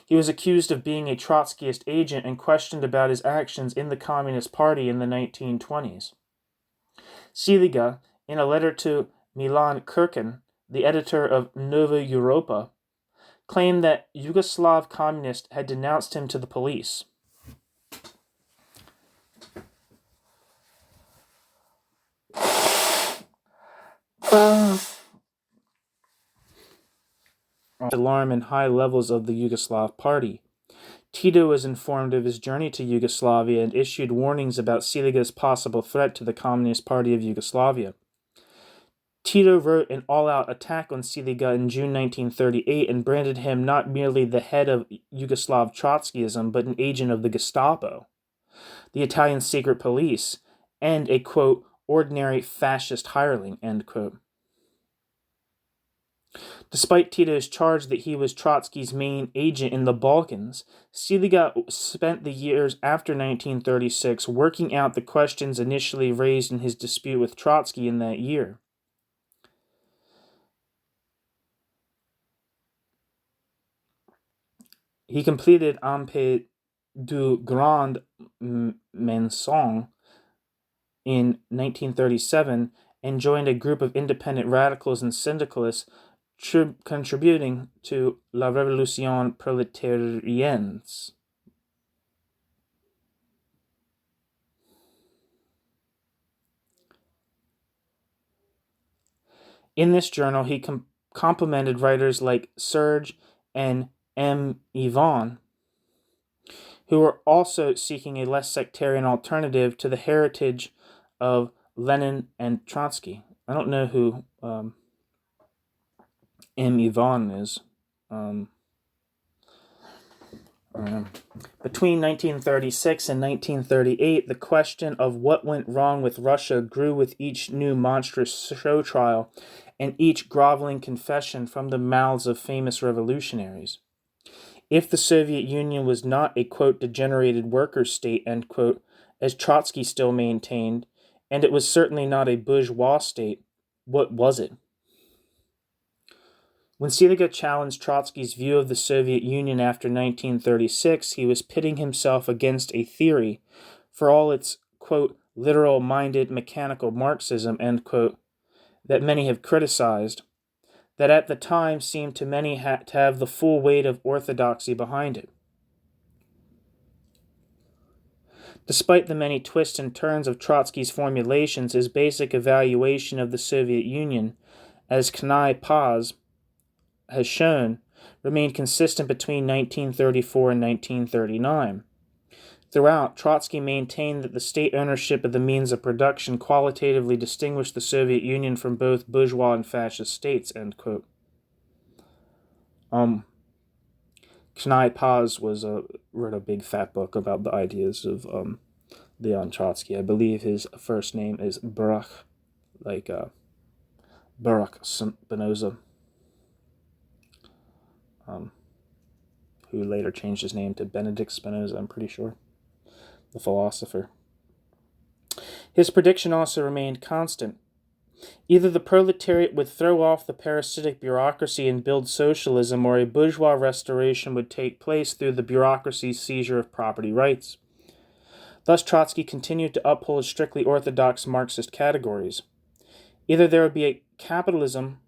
He was accused of being a Trotskyist agent and questioned about his actions in the Communist Party in the 1920s. Ciliga, in a letter to Milan Kirkin, the editor of Nova Europa, claimed that Yugoslav communists had denounced him to the police. Alarm and high levels of the Yugoslav party. Tito was informed of his journey to Yugoslavia and issued warnings about Ciliga's possible threat to the Communist Party of Yugoslavia. Tito wrote an all-out attack on Ciliga in June 1938 and branded him not merely the head of Yugoslav Trotskyism, but an agent of the Gestapo, the Italian secret police, and a, quote, ordinary fascist hireling, end quote. Despite Tito's charge that he was Trotsky's main agent in the Balkans, Ciliga spent the years after 1936 working out the questions initially raised in his dispute with Trotsky in that year. He completed Un peu du grand mensonge in 1937 and joined a group of independent radicals and syndicalists contributing to La Revolution Proletarienne. In this journal, he complimented writers like Serge and M. Ivan, who were also seeking a less sectarian alternative to the heritage of Lenin and Trotsky. I don't know who M. Ivan is. Between 1936 and 1938, the question of what went wrong with Russia grew with each new monstrous show trial and each groveling confession from the mouths of famous revolutionaries. If the Soviet Union was not a, quote, degenerated workers' state, end quote, as Trotsky still maintained, and it was certainly not a bourgeois state, what was it? When Ciliga challenged Trotsky's view of the Soviet Union after 1936, he was pitting himself against a theory, for all its, quote, literal-minded mechanical Marxism, end quote, that many have criticized, that at the time seemed to many to have the full weight of orthodoxy behind it. Despite the many twists and turns of Trotsky's formulations, his basic evaluation of the Soviet Union, as Knai Paz has shown, remained consistent between 1934 and 1939. Throughout, Trotsky maintained that the state ownership of the means of production qualitatively distinguished the Soviet Union from both bourgeois and fascist states, end quote. Knai Paz wrote a big fat book about the ideas of Leon Trotsky. I believe his first name is Baruch, like Baruch Spinoza, who later changed his name to Benedict Spinoza, I'm pretty sure, the philosopher. His prediction also remained constant. Either the proletariat would throw off the parasitic bureaucracy and build socialism, or a bourgeois restoration would take place through the bureaucracy's seizure of property rights. Thus, Trotsky continued to uphold strictly orthodox Marxist categories. Either there would be a capitalism,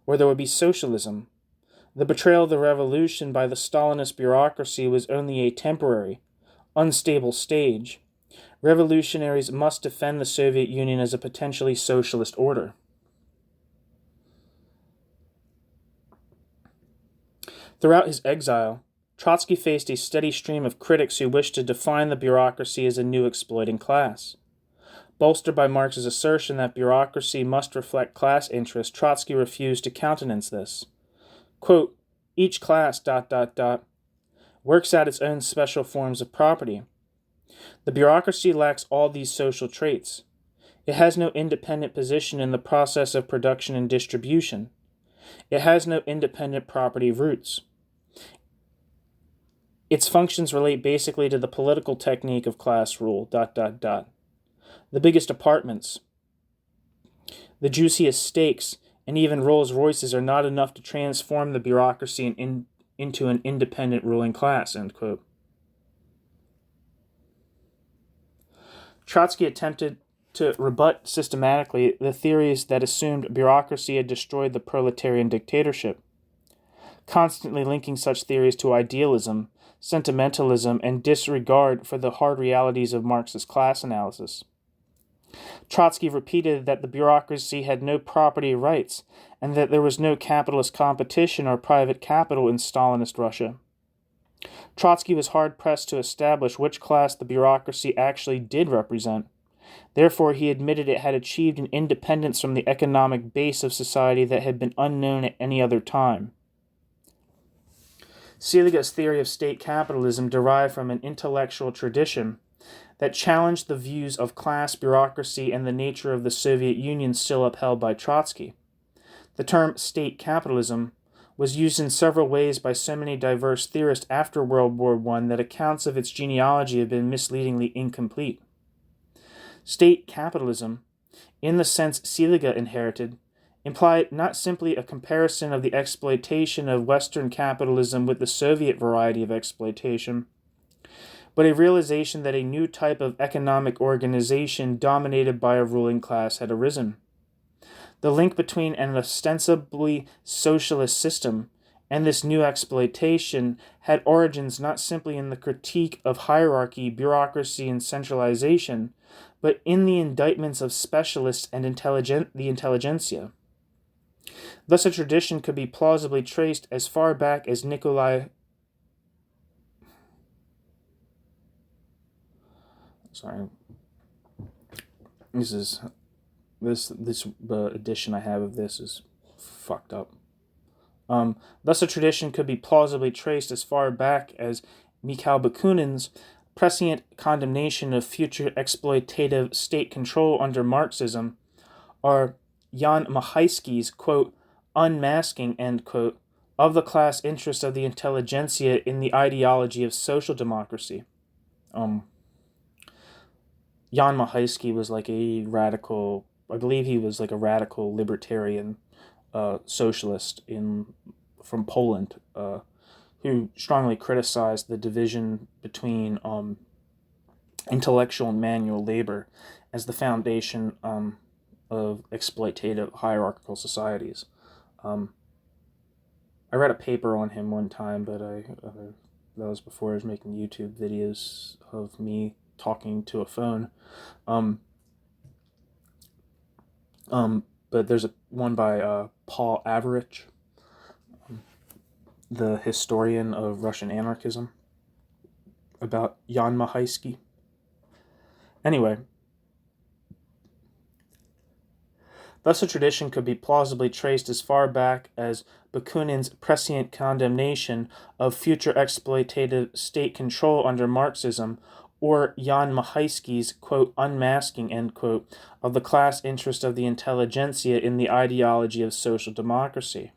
or there would be socialism. The betrayal of the revolution by the Stalinist bureaucracy was only a temporary, unstable stage. Revolutionaries must defend the Soviet Union as a potentially socialist order. Throughout his exile, Trotsky faced a steady stream of critics who wished to define the bureaucracy as a new exploiting class. Bolstered by Marx's assertion that bureaucracy must reflect class interests, Trotsky refused to countenance this. Quote, each class, works out its own special forms of property. The bureaucracy lacks all these social traits. It has no independent position in the process of production and distribution. It has no independent property roots. Its functions relate basically to the political technique of class rule, The biggest apartments, the juiciest steaks, and even Rolls Royces are not enough to transform the bureaucracy into an independent ruling class, end quote. Trotsky attempted to rebut systematically the theories that assumed bureaucracy had destroyed the proletarian dictatorship, constantly linking such theories to idealism, sentimentalism, and disregard for the hard realities of Marxist class analysis. Trotsky repeated that the bureaucracy had no property rights and that there was no capitalist competition or private capital in Stalinist Russia. Trotsky was hard-pressed to establish which class the bureaucracy actually did represent. Therefore, he admitted it had achieved an independence from the economic base of society that had been unknown at any other time. Ciliga's theory of state capitalism derived from an intellectual tradition that challenged the views of class bureaucracy and the nature of the Soviet Union still upheld by Trotsky. The term state capitalism was used in several ways by so many diverse theorists after World War I that accounts of its genealogy have been misleadingly incomplete. State capitalism, in the sense Ciliga inherited, implied not simply a comparison of the exploitation of Western capitalism with the Soviet variety of exploitation, but a realization that a new type of economic organization dominated by a ruling class had arisen. The link between an ostensibly socialist system and this new exploitation had origins not simply in the critique of hierarchy, bureaucracy, and centralization, but in the indictments of specialists and the intelligentsia. Thus a tradition could be plausibly traced as far back as This edition I have of this is fucked up. Thus a tradition could be plausibly traced as far back as Mikhail Bakunin's prescient condemnation of future exploitative state control under Marxism, or Jan Mahaiski's, quote, unmasking, end quote, of the class interest of the intelligentsia in the ideology of social democracy. Jan Mahaiski was like a radical, I believe he was like a radical libertarian socialist from Poland, who strongly criticized the division between intellectual and manual labor as the foundation of exploitative hierarchical societies. I read a paper on him one time, but that was before I was making YouTube videos of me talking to a phone. But there's one by Paul Averich, the historian of Russian anarchism, about Jan Mahaiski. Anyway, thus a tradition could be plausibly traced as far back as Bakunin's prescient condemnation of future exploitative state control under Marxism, or Jan Mahaiski's, quote, unmasking, end quote, of the class interest of the intelligentsia in the ideology of social democracy.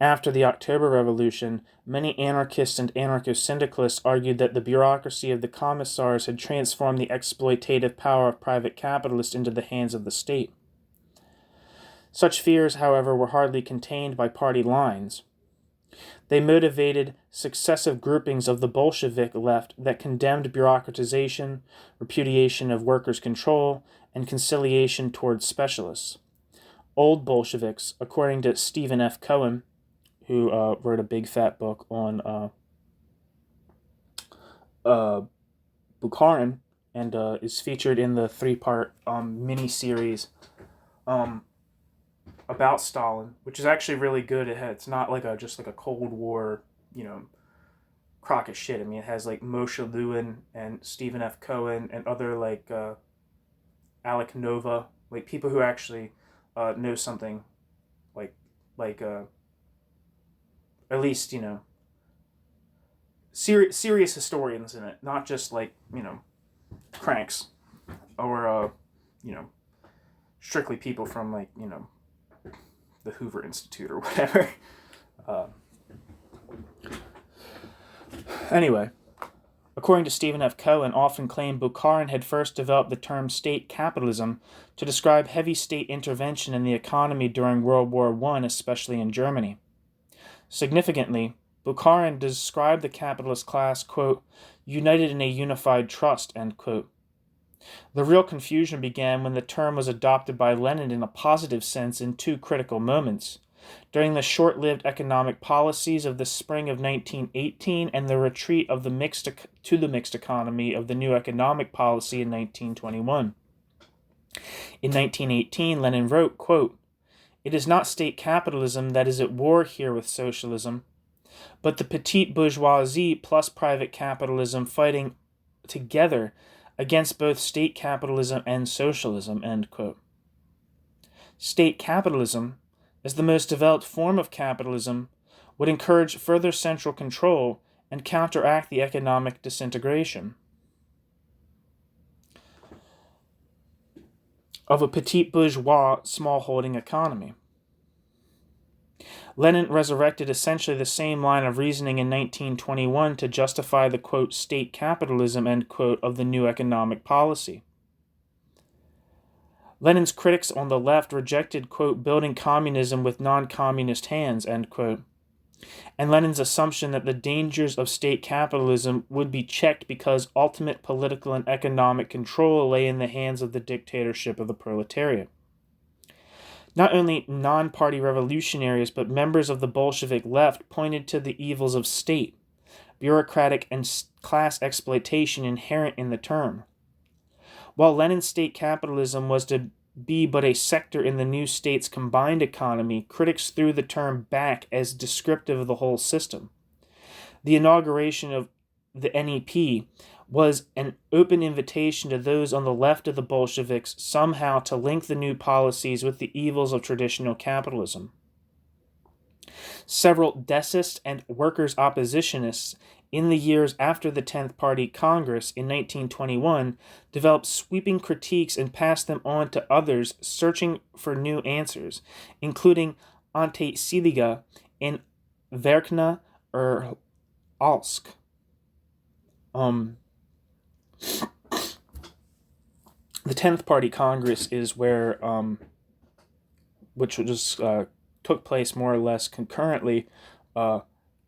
After the October Revolution, many anarchists and anarcho-syndicalists argued that the bureaucracy of the commissars had transformed the exploitative power of private capitalists into the hands of the state. Such fears, however, were hardly contained by party lines. They motivated successive groupings of the Bolshevik left that condemned bureaucratization, repudiation of workers' control, and conciliation towards specialists. Old Bolsheviks, according to Stephen F. Cohen, who wrote a big fat book on Bukharin and is featured in the 3-part mini-series about Stalin, which is actually really good. It's not like just like a Cold War, crock of shit. I mean, it has like Moshe Lewin and Stephen F. Cohen and other like Alec Nova, like people who actually know something, like at least serious historians in it, not just like cranks or strictly people from like the Hoover Institute or whatever. Anyway, according to Stephen F. Cohen, often claimed Bukharin had first developed the term state capitalism to describe heavy state intervention in the economy during World War I, especially in Germany. Significantly, Bukharin described the capitalist class, quote, united in a unified trust, end quote. The real confusion began when the term was adopted by Lenin in a positive sense in two critical moments: during the short-lived economic policies of the spring of 1918 and the retreat of the mixed economy of the new economic policy in 1921. In 1918, Lenin wrote, quote, "It is not state capitalism that is at war here with socialism, but the petite bourgeoisie plus private capitalism fighting together against both state capitalism and socialism," end quote. State capitalism, as the most developed form of capitalism, would encourage further central control and counteract the economic disintegration of a petit bourgeois small-holding economy. Lenin resurrected essentially the same line of reasoning in 1921 to justify the, quote, state capitalism, end quote, of the new economic policy. Lenin's critics on the left rejected, quote, building communism with non-communist hands, end quote, and Lenin's assumption that the dangers of state capitalism would be checked because ultimate political and economic control lay in the hands of the dictatorship of the proletariat. Not only non-party revolutionaries, but members of the Bolshevik left pointed to the evils of state, bureaucratic, and class exploitation inherent in the term. While Lenin's state capitalism was to be but a sector in the new state's combined economy, critics threw the term back as descriptive of the whole system. The inauguration of the NEP was an open invitation to those on the left of the Bolsheviks somehow to link the new policies with the evils of traditional capitalism. Several Decist and workers' oppositionists in the years after the 10th Party Congress in 1921 developed sweeping critiques and passed them on to others searching for new answers, including Ante Ciliga and Verkhna Alsk. The 10th Party Congress is where, which just took place more or less concurrently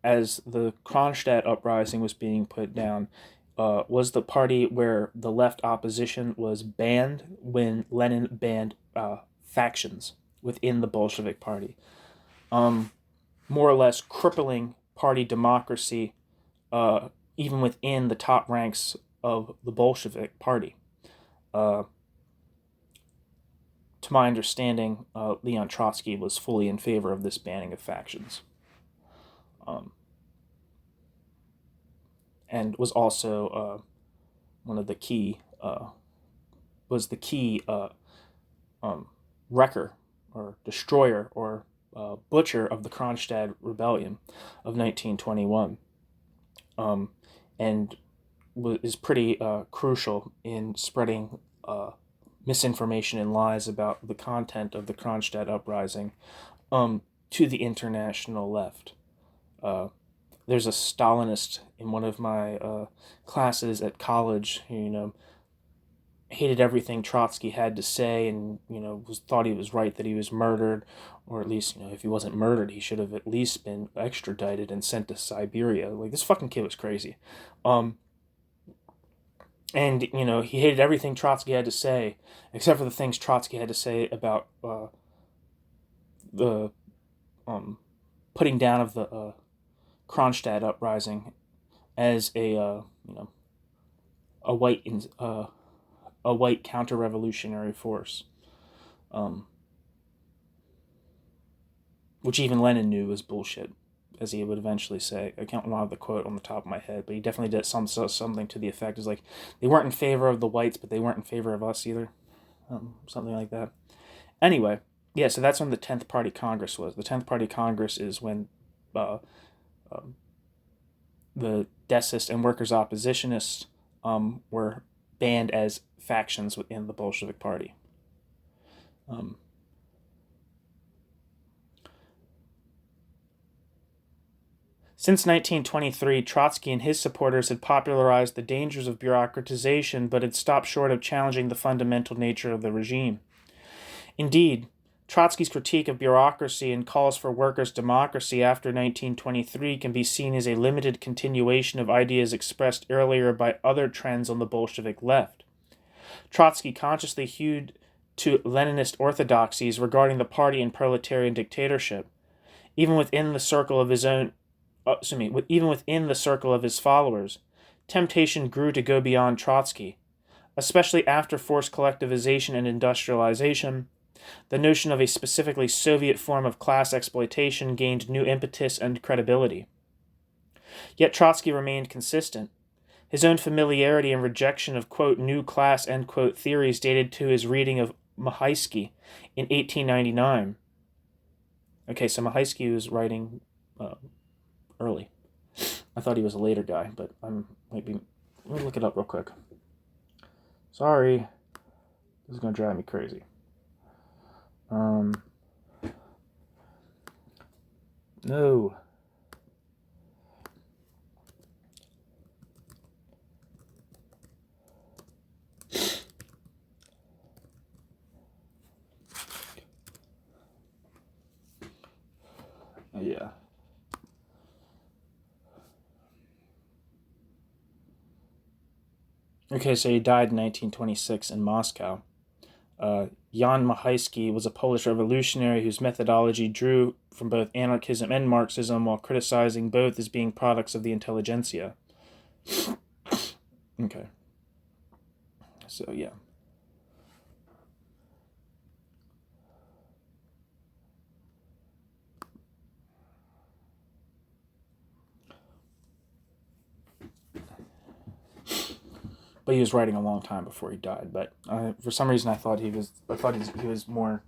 as the Kronstadt uprising was being put down, was the party where the left opposition was banned when Lenin banned factions within the Bolshevik party, more or less crippling party democracy even within the top ranks of the Bolshevik party. To my understanding, Leon Trotsky was fully in favor of this banning of factions, and was also one of the key wrecker or destroyer or butcher of the Kronstadt Rebellion of 1921, and is pretty crucial in spreading misinformation and lies about the content of the Kronstadt uprising to the international left. There's a Stalinist in one of my classes at college who, hated everything Trotsky had to say, and thought he was right that he was murdered, or at least if he wasn't murdered, he should have at least been extradited and sent to Siberia. Like, this fucking kid was crazy. And, he hated everything Trotsky had to say, except for the things Trotsky had to say about the putting down of the Kronstadt uprising as a white counter-revolutionary force, which even Lenin knew was bullshit, as he would eventually say. I don't have the quote on the top of my head, but he definitely did something to the effect is like, they weren't in favor of the whites, but they weren't in favor of us either. Something like that. Anyway, yeah, so that's when the 10th Party Congress was. The 10th Party Congress is when the Decist and workers' oppositionists were banned as factions within the Bolshevik Party. Since 1923, Trotsky and his supporters had popularized the dangers of bureaucratization, but had stopped short of challenging the fundamental nature of the regime. Indeed, Trotsky's critique of bureaucracy and calls for workers' democracy after 1923 can be seen as a limited continuation of ideas expressed earlier by other trends on the Bolshevik left. Trotsky consciously hewed to Leninist orthodoxies regarding the party and proletarian dictatorship, even within the circle of his followers. Temptation grew to go beyond Trotsky, especially after forced collectivization and industrialization. The notion of a specifically Soviet form of class exploitation gained new impetus and credibility. Yet Trotsky remained consistent. His own familiarity and rejection of, quote, new class, end quote, theories dated to his reading of Mahaisky in 1899. Okay, so Mahaisky was writing early. I thought he was a later guy, but let me look it up real quick. Sorry. This is going to drive me crazy. No. Yeah. Okay, so he died in 1926 in Moscow. Jan Mahaisky was a Polish revolutionary whose methodology drew from both anarchism and Marxism while criticizing both as being products of the intelligentsia. Okay. So, yeah. But he was writing a long time before he died. But for some reason, I thought he was more.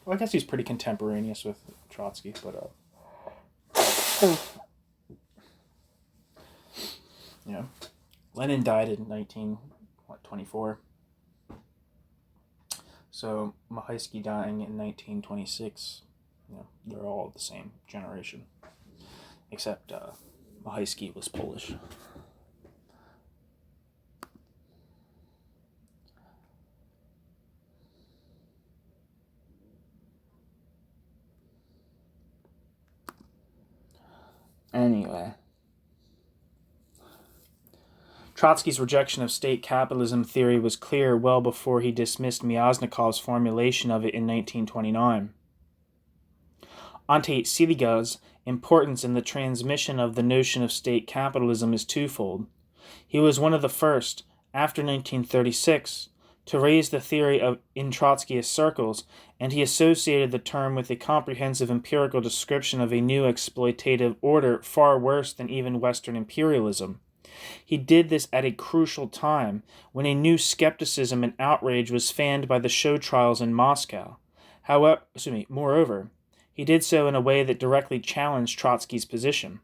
Well, I guess he's pretty contemporaneous with Trotsky. But yeah, Lenin died in 1924. So Mahaisky dying in 1926. They're all the same generation, except Mahaisky was Polish. Anyway, Trotsky's rejection of state capitalism theory was clear well before he dismissed Myasnikov's formulation of it in 1929. Ante Ciliga's importance in the transmission of the notion of state capitalism is twofold. He was one of the first, after 1936, to raise the theory in Trotskyist circles, and he associated the term with a comprehensive empirical description of a new exploitative order far worse than even Western imperialism. He did this at a crucial time, when a new skepticism and outrage was fanned by the show trials in Moscow. Moreover, he did so in a way that directly challenged Trotsky's position.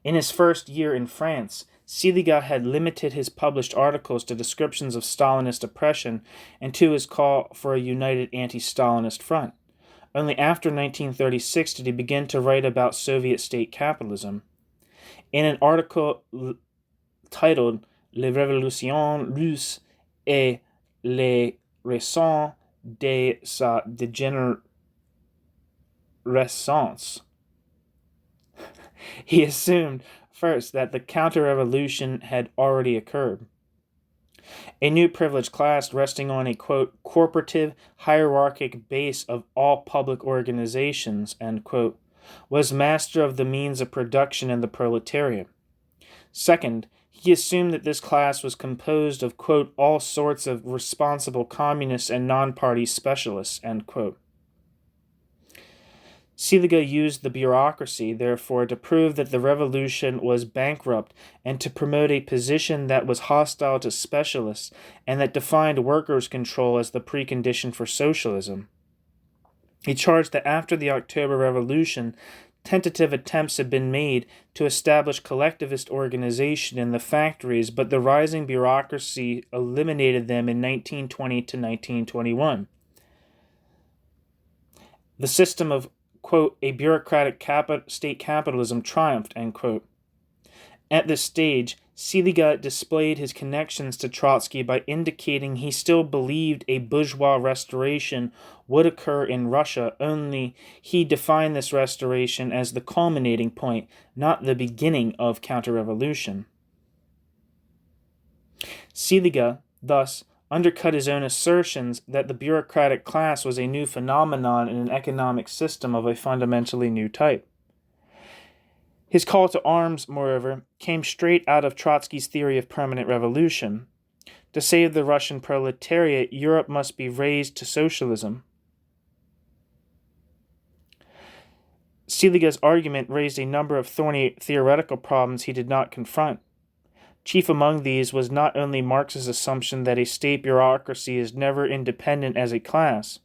In his first year in France, Ciliga had limited his published articles to descriptions of Stalinist oppression and to his call for a united anti-Stalinist front. Only after 1936 did he begin to write about Soviet state capitalism. In an article titled Les Révolutions russes et les raisons de sa dégénérescence, he assumed first that the counter-revolution had already occurred. A new privileged class resting on a, quote, corporative, hierarchic base of all public organizations, end quote, was master of the means of production in the proletariat. Second, he assumed that this class was composed of, quote, all sorts of responsible communists and non-party specialists, end quote. Ciliga used the bureaucracy, therefore, to prove that the revolution was bankrupt and to promote a position that was hostile to specialists and that defined workers' control as the precondition for socialism. He charged that after the October Revolution, tentative attempts had been made to establish collectivist organization in the factories, but the rising bureaucracy eliminated them in 1920 to 1921. The system of, quote, a bureaucratic state capitalism triumphed, end quote. At this stage, Ciliga displayed his connections to Trotsky by indicating he still believed a bourgeois restoration would occur in Russia, only he defined this restoration as the culminating point, not the beginning of counter-revolution. Ciliga, thus, undercut his own assertions that the bureaucratic class was a new phenomenon in an economic system of a fundamentally new type. His call to arms, moreover, came straight out of Trotsky's theory of permanent revolution. To save the Russian proletariat, Europe must be raised to socialism. Ciliga's argument raised a number of thorny theoretical problems he did not confront. Chief among these was not only Marx's assumption that a state bureaucracy is never independent as a class,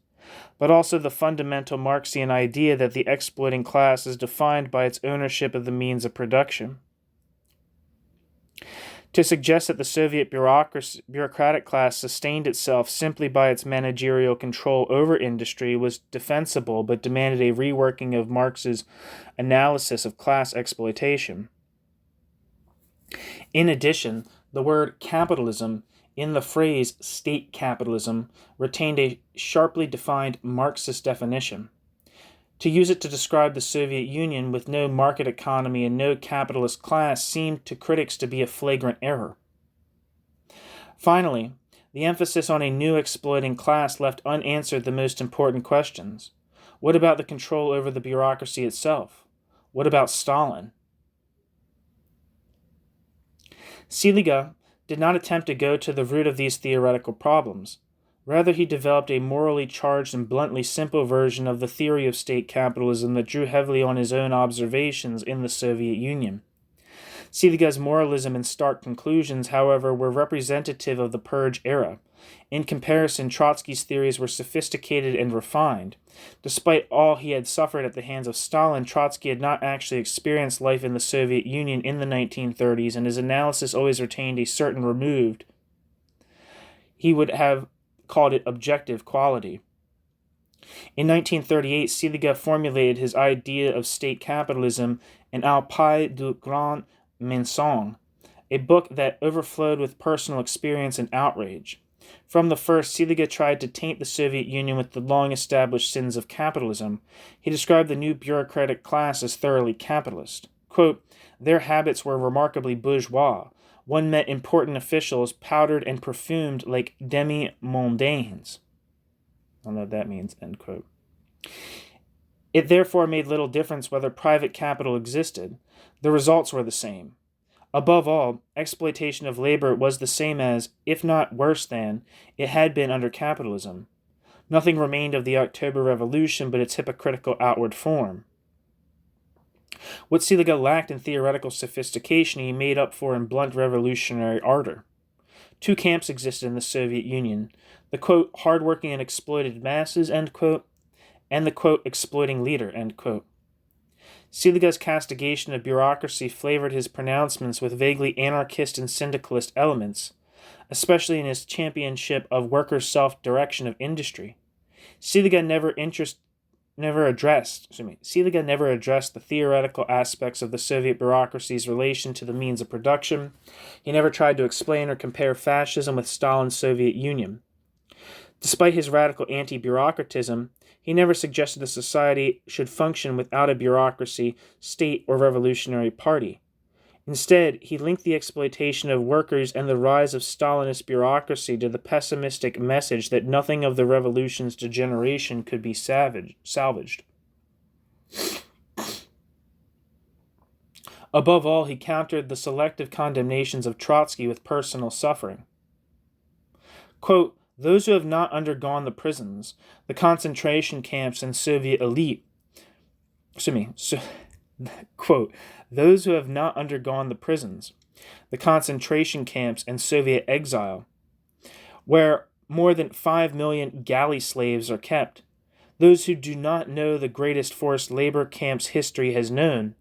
but also the fundamental Marxian idea that the exploiting class is defined by its ownership of the means of production. To suggest that the Soviet bureaucratic class sustained itself simply by its managerial control over industry was defensible, but demanded a reworking of Marx's analysis of class exploitation. In addition, the word capitalism in the phrase state capitalism retained a sharply defined Marxist definition. To use it to describe the Soviet Union with no market economy and no capitalist class seemed to critics to be a flagrant error. Finally, the emphasis on a new exploiting class left unanswered the most important questions. What about the control over the bureaucracy itself? What about Stalin? Ciliga did not attempt to go to the root of these theoretical problems. Rather, he developed a morally charged and bluntly simple version of the theory of state capitalism that drew heavily on his own observations in the Soviet Union. Ciliga's moralism and stark conclusions, however, were representative of the Purge era. In comparison, Trotsky's theories were sophisticated and refined. Despite all he had suffered at the hands of Stalin, Trotsky had not actually experienced life in the Soviet Union in the 1930s, and his analysis always retained a certain removed, he would have called it objective quality. In 1938, Ciliga formulated his idea of state capitalism in Au Pays du Grand Mensonge, a book that overflowed with personal experience and outrage. From the first, Ciliga tried to taint the Soviet Union with the long-established sins of capitalism. He described the new bureaucratic class as thoroughly capitalist. Quote, their habits were remarkably bourgeois. One met important officials powdered and perfumed like demi-mondaines. I don't know what that means, end quote. It therefore made little difference whether private capital existed. The results were the same. Above all, exploitation of labor was the same as, if not worse than, it had been under capitalism. Nothing remained of the October Revolution but its hypocritical outward form. What Ciliga lacked in theoretical sophistication he made up for in blunt revolutionary ardor. Two camps existed in the Soviet Union, the, quote, hardworking and exploited masses, end quote, and the, quote, exploiting leader, end quote. Ciliga's castigation of bureaucracy flavored his pronouncements with vaguely anarchist and syndicalist elements, especially in his championship of workers' self-direction of industry. Ciliga never addressed the theoretical aspects of the Soviet bureaucracy's relation to the means of production. He never tried to explain or compare fascism with Stalin's Soviet Union. Despite his radical anti-bureaucratism, he never suggested a society should function without a bureaucracy, state, or revolutionary party. Instead, he linked the exploitation of workers and the rise of Stalinist bureaucracy to the pessimistic message that nothing of the revolution's degeneration could be salvaged. Above all, he countered the selective condemnations of Trotsky with personal suffering. Quote, those who have not undergone the prisons, the concentration camps, and Soviet elite, quote, those who have not undergone the prisons, the concentration camps, and Soviet exile, where more than 5 million galley slaves are kept, those who do not know the greatest forced labor camps history has known,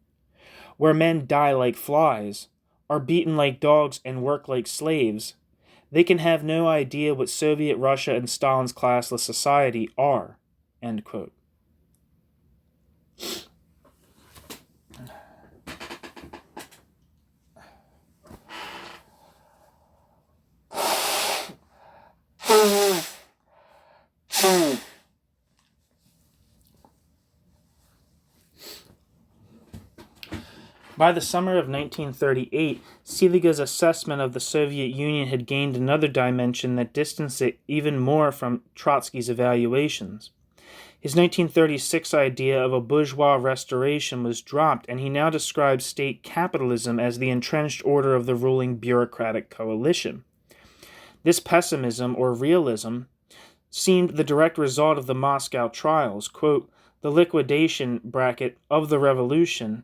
where men die like flies, are beaten like dogs, and work like slaves, they can have no idea what Soviet Russia and Stalin's classless society are, end quote. By the summer of 1938, Ciliga's assessment of the Soviet Union had gained another dimension that distanced it even more from Trotsky's evaluations. His 1936 idea of a bourgeois restoration was dropped, and he now describes state capitalism as the entrenched order of the ruling bureaucratic coalition. This pessimism, or realism, seemed the direct result of the Moscow trials. Quote, "The liquidation, of the revolution,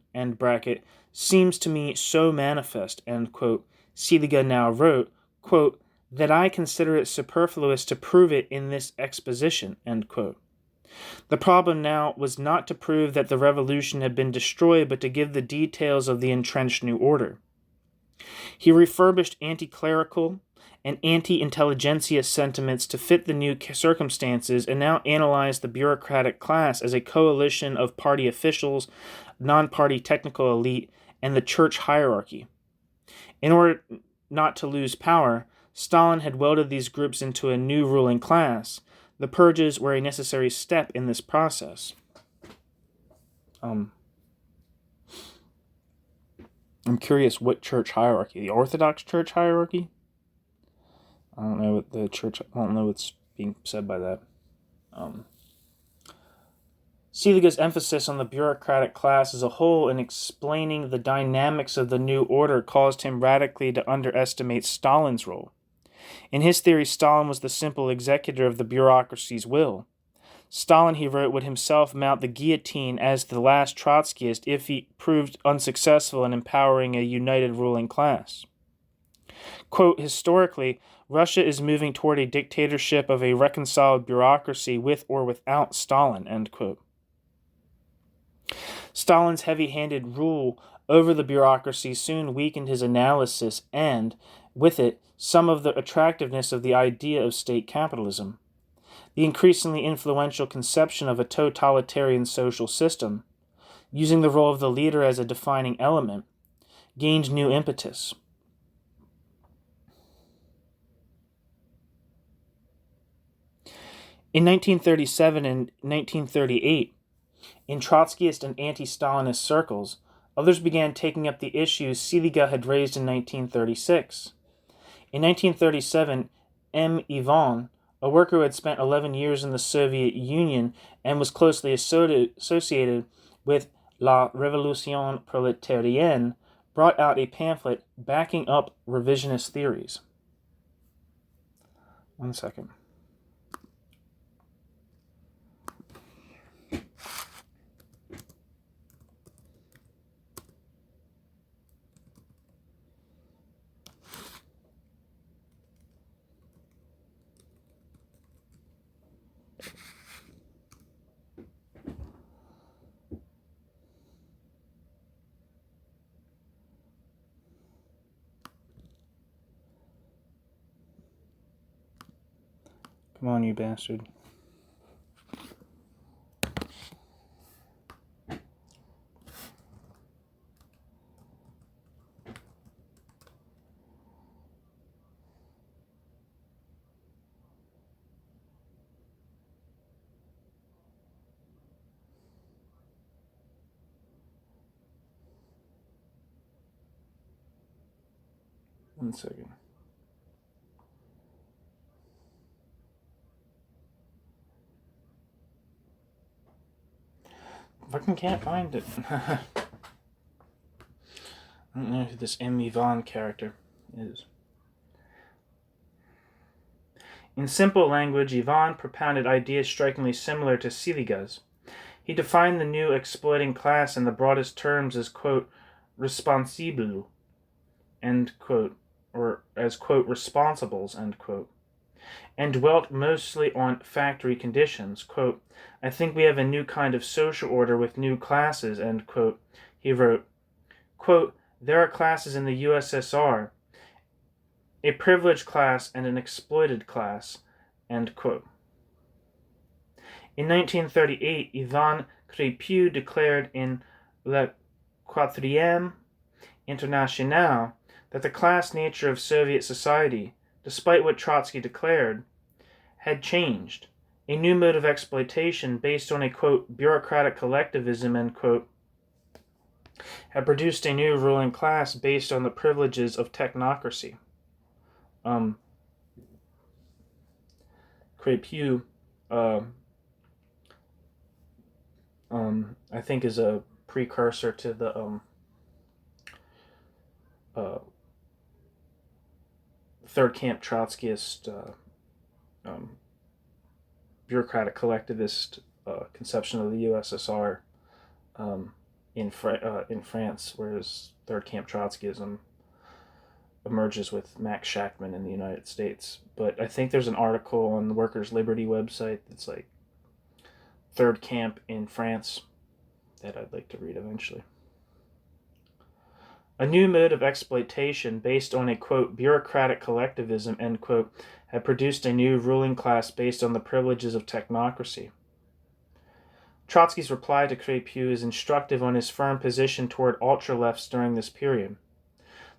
seems to me so manifest," end quote. Ciliga now wrote, quote, "that I consider it superfluous to prove it in this exposition," end quote. The problem now was not to prove that the revolution had been destroyed, but to give the details of the entrenched new order. He refurbished anti-clerical and anti-intelligentsia sentiments to fit the new circumstances, and now analyzed the bureaucratic class as a coalition of party officials, non-party technical elite, and the church hierarchy. In order not to lose power, Stalin had welded these groups into a new ruling class. The purges were a necessary step in this process. I'm curious what church hierarchy? The Orthodox Church hierarchy? I don't know what's being said by that. Ciliga's emphasis on the bureaucratic class as a whole in explaining the dynamics of the new order caused him radically to underestimate Stalin's role. In his theory, Stalin was the simple executor of the bureaucracy's will. Stalin, he wrote, would himself mount the guillotine as the last Trotskyist if he proved unsuccessful in empowering a united ruling class. Quote, "Historically, Russia is moving toward a dictatorship of a reconciled bureaucracy with or without Stalin," end quote. Stalin's heavy-handed rule over the bureaucracy soon weakened his analysis and, with it, some of the attractiveness of the idea of state capitalism. The increasingly influential conception of a totalitarian social system, using the role of the leader as a defining element, gained new impetus. In 1937 and 1938, in Trotskyist and anti-Stalinist circles, others began taking up the issues Ciliga had raised in 1936. In 1937, M. Ivan, a worker who had spent 11 years in the Soviet Union and was closely associated with La Revolution Proletarienne, brought out a pamphlet backing up revisionist theories. One second. Come on, you bastard. One second. Fucking can't find it. I don't know who this M. Ivan character is. In simple language, Ivan propounded ideas strikingly similar to Ciliga's. He defined the new exploiting class in the broadest terms as, quote, responsible, end quote, or as, quote, responsibles, end quote, and dwelt mostly on factory conditions. Quote, "I think we have a new kind of social order with new classes," end quote. He wrote, quote, "There are classes in the USSR, a privileged class and an exploited class," end quote. In 1938, Ivan Crépieux declared in Le Quatrième International that the class nature of Soviet society, despite what Trotsky declared, had changed. A new mode of exploitation based on a, quote, bureaucratic collectivism, end quote, had produced a new ruling class based on the privileges of technocracy. Crépieux, I think, is a precursor to the third camp Trotskyist bureaucratic collectivist conception of the USSR in France, whereas third camp Trotskyism emerges with Max Shachtman in the United States. But I think there's an article on the Workers' Liberty website that's like third camp in France that I'd like to read eventually. A new mode of exploitation based on a, quote, bureaucratic collectivism, end quote, had produced a new ruling class based on the privileges of technocracy. Trotsky's reply to Crépieux is instructive on his firm position toward ultra-lefts during this period.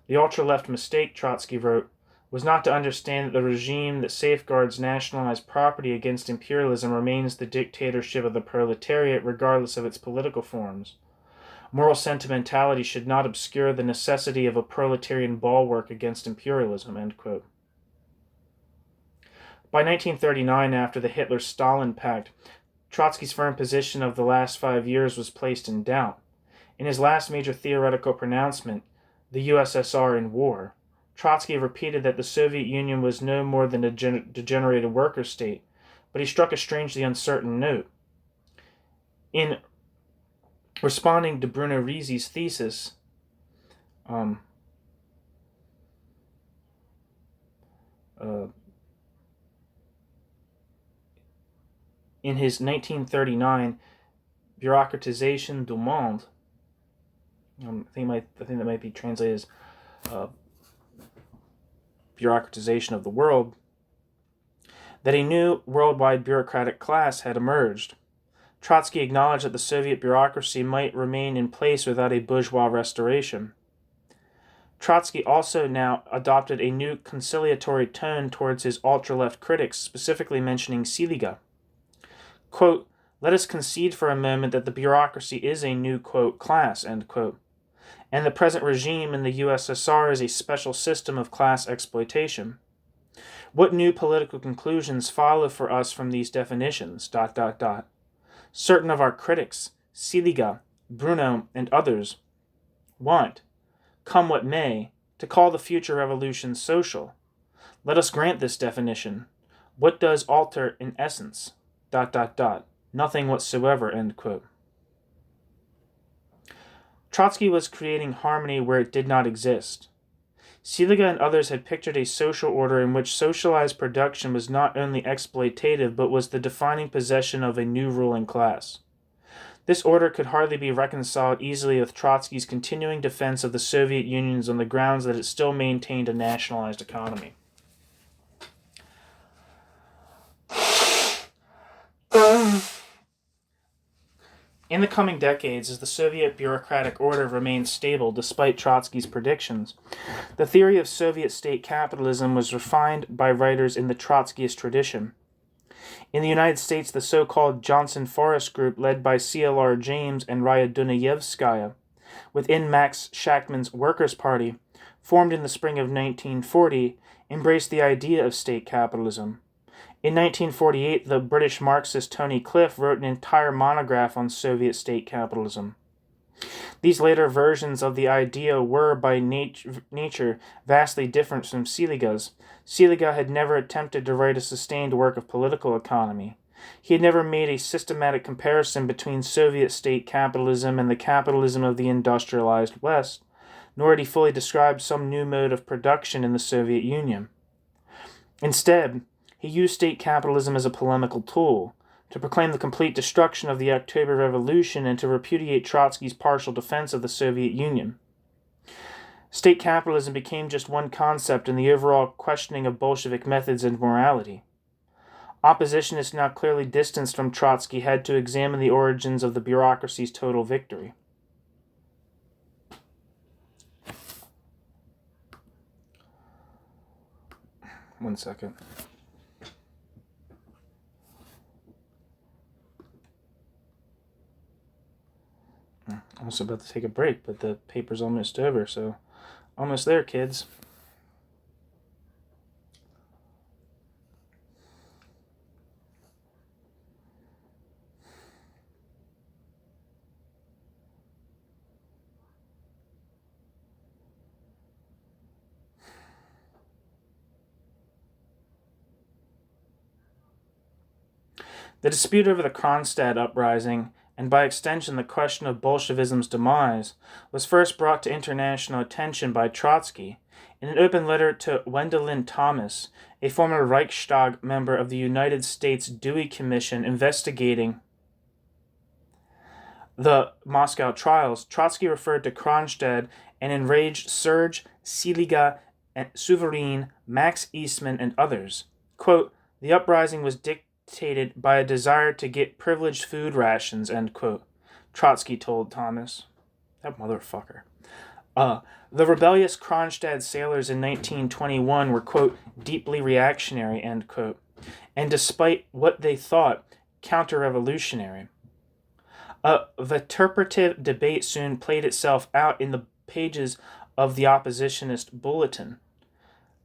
The ultra-left mistake, Trotsky wrote, was not to understand that the regime that safeguards nationalized property against imperialism remains the dictatorship of the proletariat regardless of its political forms. Moral sentimentality should not obscure the necessity of a proletarian bulwark against imperialism, end quote. By 1939, after the Hitler-Stalin Pact, Trotsky's firm position of the last 5 years was placed in doubt. In his last major theoretical pronouncement, The USSR in War, Trotsky repeated that the Soviet Union was no more than a degenerated worker state, but he struck a strangely uncertain note. In responding to Bruno Risi's thesis, in his 1939 Bureaucratisation du Monde, I think that might be translated as bureaucratization of the world, that a new worldwide bureaucratic class had emerged. Trotsky acknowledged that the Soviet bureaucracy might remain in place without a bourgeois restoration. Trotsky also now adopted a new conciliatory tone towards his ultra-left critics, specifically mentioning Ciliga. Quote, "Let us concede for a moment that the bureaucracy is a new, quote, class," end quote, and the present regime in the USSR is a special system of class exploitation. What new political conclusions follow for us from these definitions, ... Certain of our critics, Ciliga, Bruno, and others, want, come what may, to call the future revolution social. Let us grant this definition. What does alter in essence? ... Nothing whatsoever, end quote. Trotsky was creating harmony where it did not exist. Ciliga and others had pictured a social order in which socialized production was not only exploitative but was the defining possession of a new ruling class. This order could hardly be reconciled easily with Trotsky's continuing defense of the Soviet Union on the grounds that it still maintained a nationalized economy. In the coming decades, as the Soviet bureaucratic order remained stable despite Trotsky's predictions, the theory of Soviet state capitalism was refined by writers in the Trotskyist tradition. In the United States, the so-called Johnson Forest Group, led by C.L.R. James and Raya Dunayevskaya, within Max Shachtman's Workers' Party, formed in the spring of 1940, embraced the idea of state capitalism. In 1948, the British Marxist Tony Cliff wrote an entire monograph on Soviet state capitalism. These later versions of the idea were, by nature, vastly different from Ciliga's. Ciliga had never attempted to write a sustained work of political economy. He had never made a systematic comparison between Soviet state capitalism and the capitalism of the industrialized West, nor had he fully described some new mode of production in the Soviet Union. Instead, he used state capitalism as a polemical tool, to proclaim the complete destruction of the October Revolution and to repudiate Trotsky's partial defense of the Soviet Union. State capitalism became just one concept in the overall questioning of Bolshevik methods and morality. Oppositionists now clearly distanced from Trotsky had to examine the origins of the bureaucracy's total victory. One second. I was about to take a break, but the paper's almost over, so almost there, kids. The dispute over the Kronstadt uprising, and by extension the question of Bolshevism's demise, was first brought to international attention by Trotsky in an open letter to Wendelin Thomas, a former Reichstag member of the United States Dewey Commission investigating the Moscow trials. Trotsky referred to Kronstadt and enraged Serge, Ciliga, and Souverine, Max Eastman, and others. Quote, the uprising was dictated by a desire to get privileged food rations, end quote, Trotsky told Thomas. That motherfucker. The rebellious Kronstadt sailors in 1921 were, quote, deeply reactionary, end quote, and despite what they thought, counter-revolutionary. A vituperative debate soon played itself out in the pages of the oppositionist bulletin,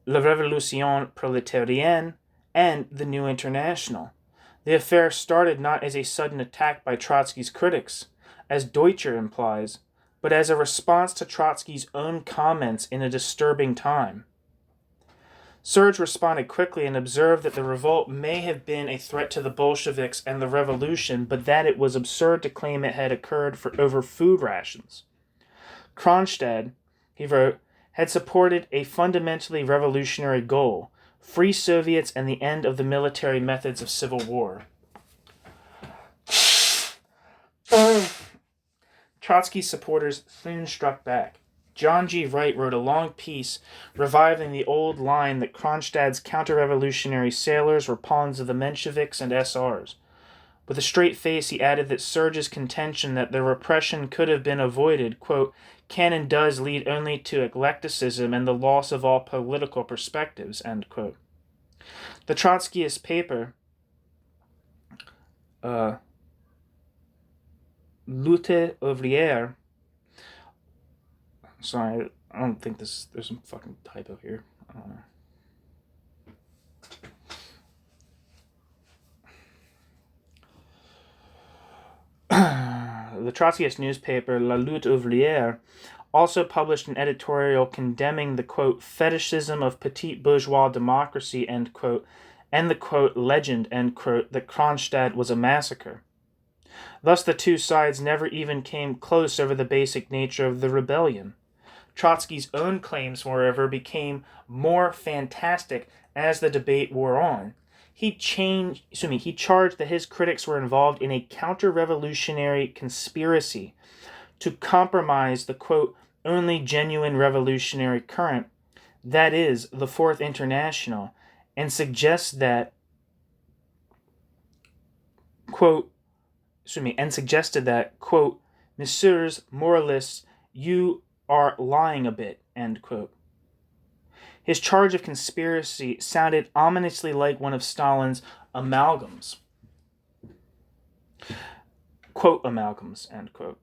La Revolution Proletarienne, and the New International. The affair started not as a sudden attack by Trotsky's critics, as Deutscher implies, but as a response to Trotsky's own comments in a disturbing time. Serge responded quickly and observed that the revolt may have been a threat to the Bolsheviks and the revolution, but that it was absurd to claim it had occurred over food rations. Kronstadt, he wrote, had supported a fundamentally revolutionary goal, free Soviets and the end of the military methods of civil war. Trotsky's supporters soon struck back. John G. Wright wrote a long piece reviving the old line that Kronstadt's counter-revolutionary sailors were pawns of the Mensheviks and SRs. With a straight face, he added that Serge's contention that the repression could have been avoided, quote, can and does lead only to eclecticism and the loss of all political perspectives, end quote. The Trotskyist paper, Lutte ouvrière, sorry, I don't think there's some fucking typo here. The Trotskyist newspaper, La Lutte ouvrière, also published an editorial condemning the, quote, fetishism of petit bourgeois democracy, end quote, and the, quote, legend, end quote, that Kronstadt was a massacre. Thus the two sides never even came close over the basic nature of the rebellion. Trotsky's own claims, moreover, became more fantastic as the debate wore on. He charged that his critics were involved in a counter-revolutionary conspiracy to compromise the, quote, only genuine revolutionary current, that is, the Fourth International, and suggested that, quote, Messieurs moralists, you are lying a bit, end quote. His charge of conspiracy sounded ominously like one of Stalin's amalgams. Quote, amalgams, end quote.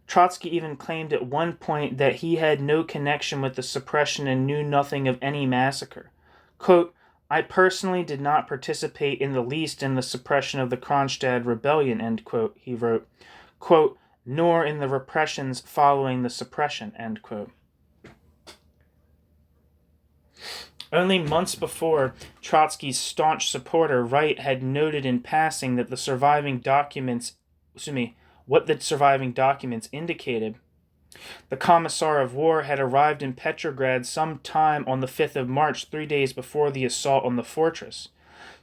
Trotsky even claimed at one point that he had no connection with the suppression and knew nothing of any massacre. Quote, I personally did not participate in the least in the suppression of the Kronstadt rebellion, end quote, he wrote. Quote, nor in the repressions following the suppression, end quote. Only months before, Trotsky's staunch supporter Wright had noted in passing that what the surviving documents indicated. The Commissar of War had arrived in Petrograd sometime on the 5th of March, 3 days before the assault on the fortress.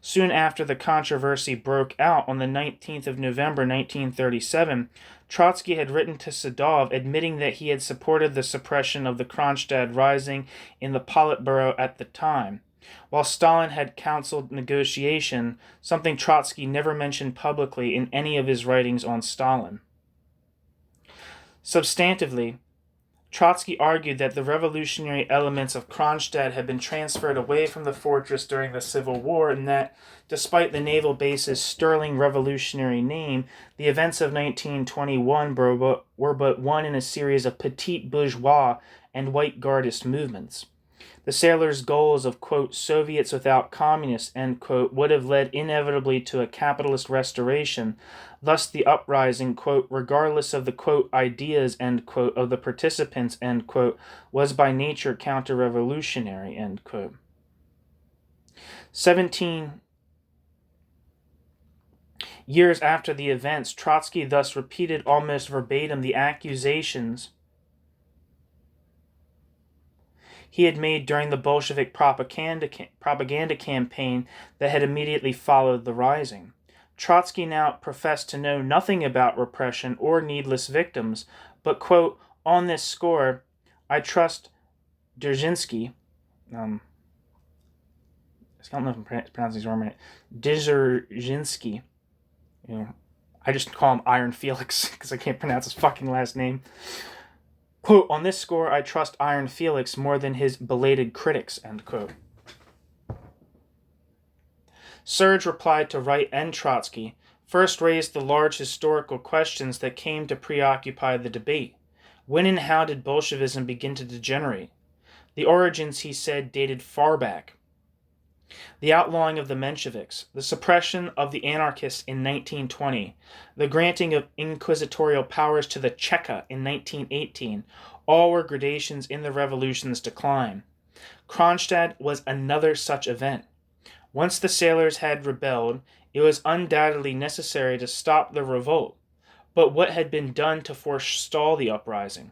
Soon after the controversy broke out on the 19th of November 1937, Trotsky had written to Sadov admitting that he had supported the suppression of the Kronstadt Rising in the Politburo at the time, while Stalin had counseled negotiation, something Trotsky never mentioned publicly in any of his writings on Stalin. Substantively, Trotsky argued that the revolutionary elements of Kronstadt had been transferred away from the fortress during the Civil War, and that, despite the naval base's sterling revolutionary name, the events of 1921 were but one in a series of petite bourgeois and white guardist movements. The sailors' goals of, quote, Soviets without communists, end quote, would have led inevitably to a capitalist restoration. Thus the uprising, quote, regardless of the, quote, ideas, end quote, of the participants, end quote, was by nature counter-revolutionary, end quote. 17 years after the events, Trotsky thus repeated almost verbatim the accusations he had made during the Bolshevik propaganda campaign that had immediately followed the rising. Trotsky now professed to know nothing about repression or needless victims, but, quote, on this score, I trust Dzerzhinsky, I don't know if I'm pronouncing his right, Dzerzhinsky, I just call him Iron Felix because I can't pronounce his fucking last name. Quote, on this score, I trust Iron Felix more than his belated critics, end quote. Serge replied to Wright and Trotsky, first raised the large historical questions that came to preoccupy the debate. When and how did Bolshevism begin to degenerate? The origins, he said, dated far back. The outlawing of the Mensheviks, the suppression of the anarchists in 1920, the granting of inquisitorial powers to the Cheka in 1918, all were gradations in the revolution's decline. Kronstadt was another such event. Once the sailors had rebelled, it was undoubtedly necessary to stop the revolt. But what had been done to forestall the uprising?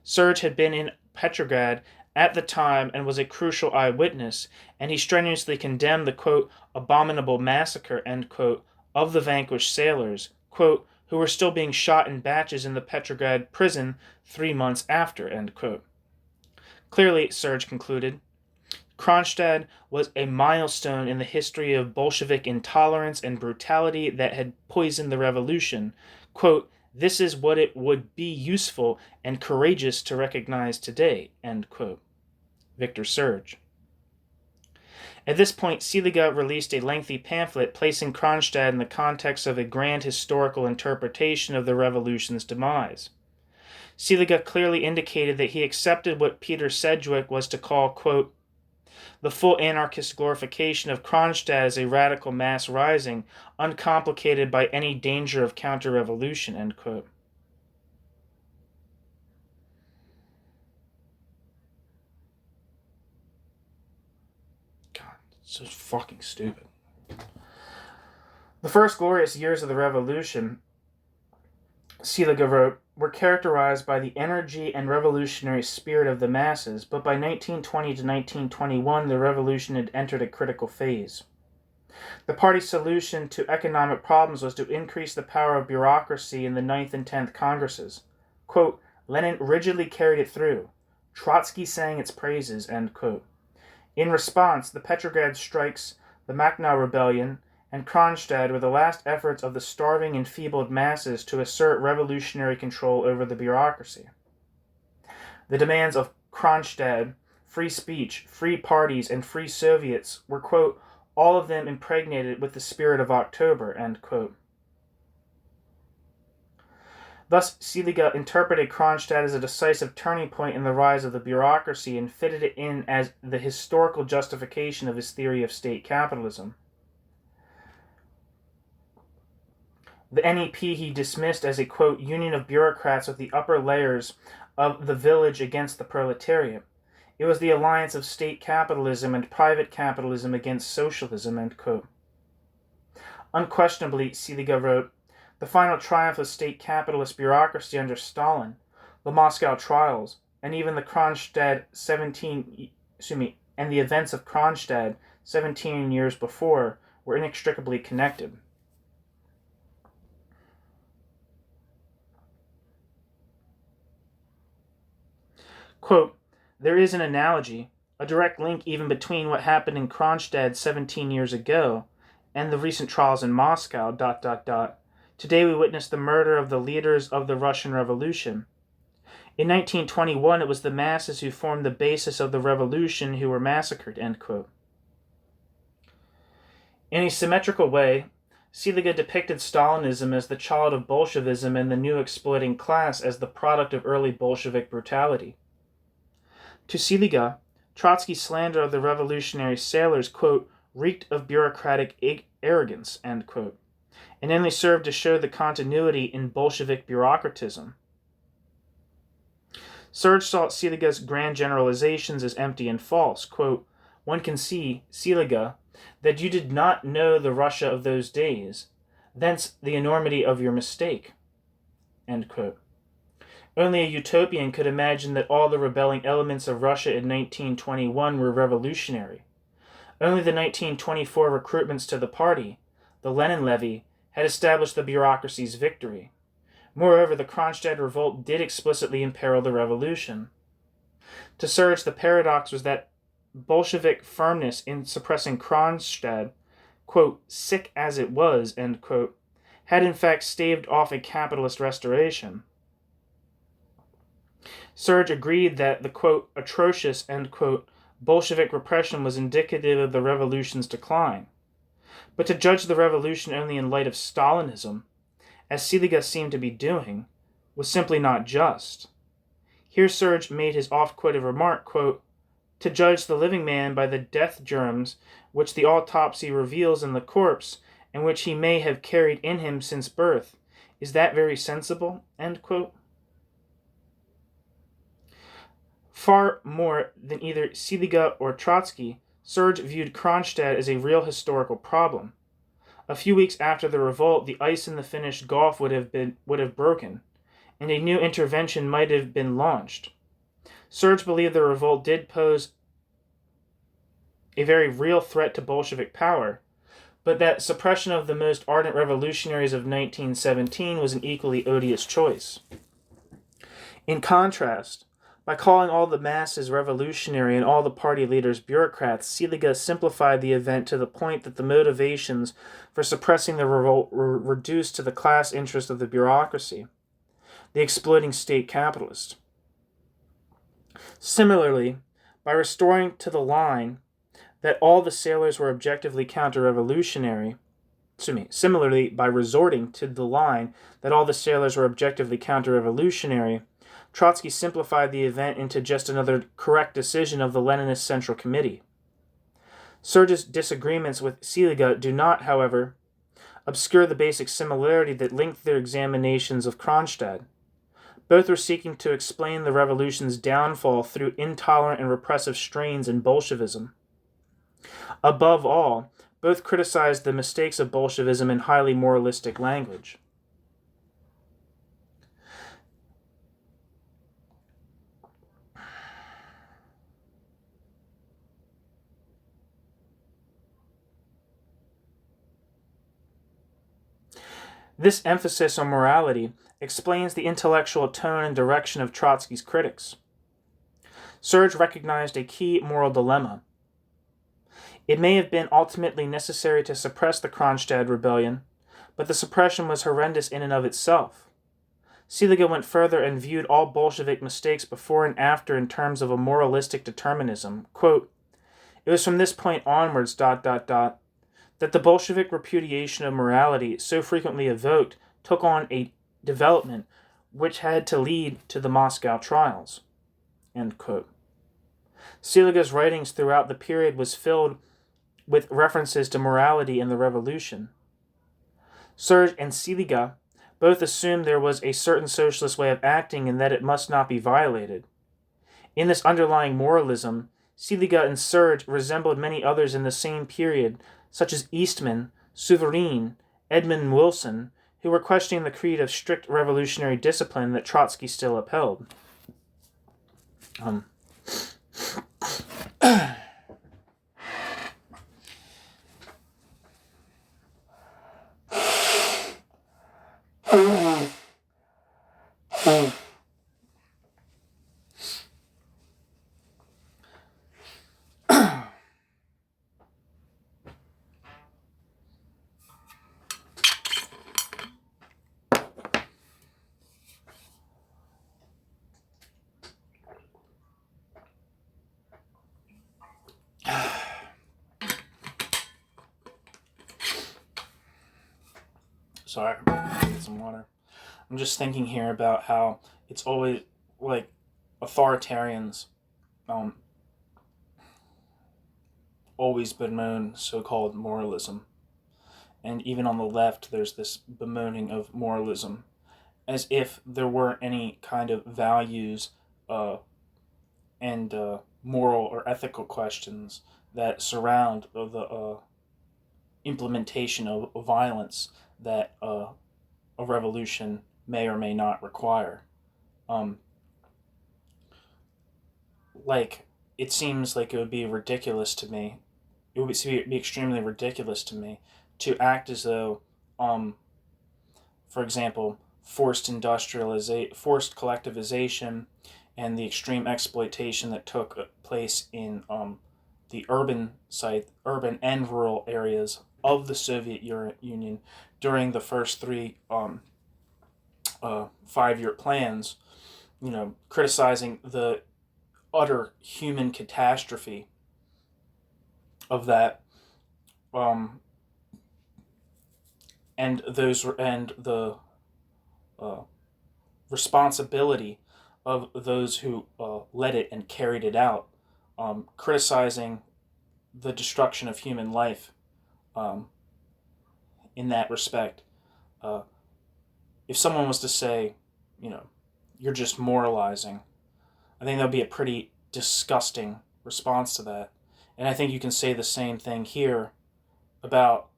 Serge had been in Petrograd at the time and was a crucial eyewitness, and he strenuously condemned the, quote, abominable massacre, end quote, of the vanquished sailors, quote, who were still being shot in batches in the Petrograd prison 3 months after, end quote. Clearly, Serge concluded, Kronstadt was a milestone in the history of Bolshevik intolerance and brutality that had poisoned the revolution. Quote, this is what it would be useful and courageous to recognize today, end quote. Victor Serge. At this point, Ciliga released a lengthy pamphlet placing Kronstadt in the context of a grand historical interpretation of the revolution's demise. Ciliga clearly indicated that he accepted what Peter Sedgwick was to call, quote, the full anarchist glorification of Kronstadt as a radical mass rising, uncomplicated by any danger of counter-revolution, end quote. God, it's so fucking stupid. The first glorious years of the revolution, Ciliga wrote, were characterized by the energy and revolutionary spirit of the masses, but by 1920 to 1921 the revolution had entered a critical phase. The party's solution to economic problems was to increase the power of bureaucracy in the 9th and 10th Congresses. Quote, Lenin rigidly carried it through. Trotsky sang its praises, end quote. In response, the Petrograd strikes, the Makhno Rebellion, and Kronstadt were the last efforts of the starving, enfeebled masses to assert revolutionary control over the bureaucracy. The demands of Kronstadt, free speech, free parties, and free Soviets were, quote, all of them impregnated with the spirit of October, end quote. Thus, Ciliga interpreted Kronstadt as a decisive turning point in the rise of the bureaucracy and fitted it in as the historical justification of his theory of state capitalism. The NEP he dismissed as a, quote, union of bureaucrats with the upper layers of the village against the proletariat. It was the alliance of state capitalism and private capitalism against socialism, end quote. Unquestionably, Ciliga wrote, the final triumph of state capitalist bureaucracy under Stalin, the Moscow trials, and even the and the events of Kronstadt 17 years before were inextricably connected. Quote, there is an analogy, a direct link even between what happened in Kronstadt 17 years ago and the recent trials in Moscow, ... Today we witness the murder of the leaders of the Russian Revolution. In 1921, it was the masses who formed the basis of the revolution who were massacred, end quote. In a symmetrical way, Ciliga depicted Stalinism as the child of Bolshevism and the new exploiting class as the product of early Bolshevik brutality. To Ciliga, Trotsky's slander of the revolutionary sailors, quote, reeked of bureaucratic arrogance, end quote, and only served to show the continuity in Bolshevik bureaucratism. Serge saw Ciliga's grand generalizations as empty and false. Quote, one can see, Ciliga, that you did not know the Russia of those days, thence the enormity of your mistake. End quote. Only a utopian could imagine that all the rebelling elements of Russia in 1921 were revolutionary. Only the 1924 recruitments to the party, the Lenin levy, had established the bureaucracy's victory. Moreover, the Kronstadt revolt did explicitly imperil the revolution. To Serge, the paradox was that Bolshevik firmness in suppressing Kronstadt, quote, sick as it was, end quote, had in fact staved off a capitalist restoration. Serge agreed that the, quote, atrocious, end quote, Bolshevik repression was indicative of the revolution's decline. But to judge the revolution only in light of Stalinism, as Ciliga seemed to be doing, was simply not just. Here Serge made his oft-quoted remark, quote, to judge the living man by the death germs which the autopsy reveals in the corpse and which he may have carried in him since birth, is that very sensible? End quote. Far more than either Ciliga or Trotsky, Serge viewed Kronstadt as a real historical problem. A few weeks after the revolt, the ice in the Finnish Gulf would have broken, and a new intervention might have been launched. Serge believed the revolt did pose a very real threat to Bolshevik power, but that suppression of the most ardent revolutionaries of 1917 was an equally odious choice. In contrast, by calling all the masses revolutionary and all the party leaders bureaucrats, Ciliga simplified the event to the point that the motivations for suppressing the revolt were reduced to the class interest of the bureaucracy, the exploiting state capitalist. Similarly, by restoring to the line that all the sailors were objectively counter-revolutionary, similarly, by resorting to the line that all the sailors were objectively counter-revolutionary, Trotsky simplified the event into just another correct decision of the Leninist Central Committee. Serge's disagreements with Ciliga do not, however, obscure the basic similarity that linked their examinations of Kronstadt. Both were seeking to explain the revolution's downfall through intolerant and repressive strains in Bolshevism. Above all, both criticized the mistakes of Bolshevism in highly moralistic language. This emphasis on morality explains the intellectual tone and direction of Trotsky's critics. Serge recognized a key moral dilemma. It may have been ultimately necessary to suppress the Kronstadt rebellion, but the suppression was horrendous in and of itself. Ciliga went further and viewed all Bolshevik mistakes before and after in terms of a moralistic determinism. Quote, it was from this point onwards, that the Bolshevik repudiation of morality so frequently evoked took on a development which had to lead to the Moscow trials. End quote. Ciliga's writings throughout the period was filled with references to morality and the revolution. Serge and Ciliga both assumed there was a certain socialist way of acting and that it must not be violated. In this underlying moralism, Ciliga and Serge resembled many others in the same period, such as Eastman, Souverine, Edmund Wilson, who were questioning the creed of strict revolutionary discipline that Trotsky still upheld. Sorry, get some water. I'm just thinking here about how it's always like authoritarians always bemoan so-called moralism. And even on the left, there's this bemoaning of moralism, as if there were any kind of values and moral or ethical questions that surround the implementation of violence that a revolution may or may not require. Um, like, it seems like it would be ridiculous to me. It would be extremely ridiculous to me to act as though, for example, forced collectivization, and the extreme exploitation that took place in the urban and rural areas of the Soviet Union during the first three 5-year plans, criticizing the utter human catastrophe of that, and the responsibility of those who led it and carried it out, criticizing the destruction of human life in that respect. If someone was to say, you're just moralizing, I think that would be a pretty disgusting response to that. And I think you can say the same thing here about,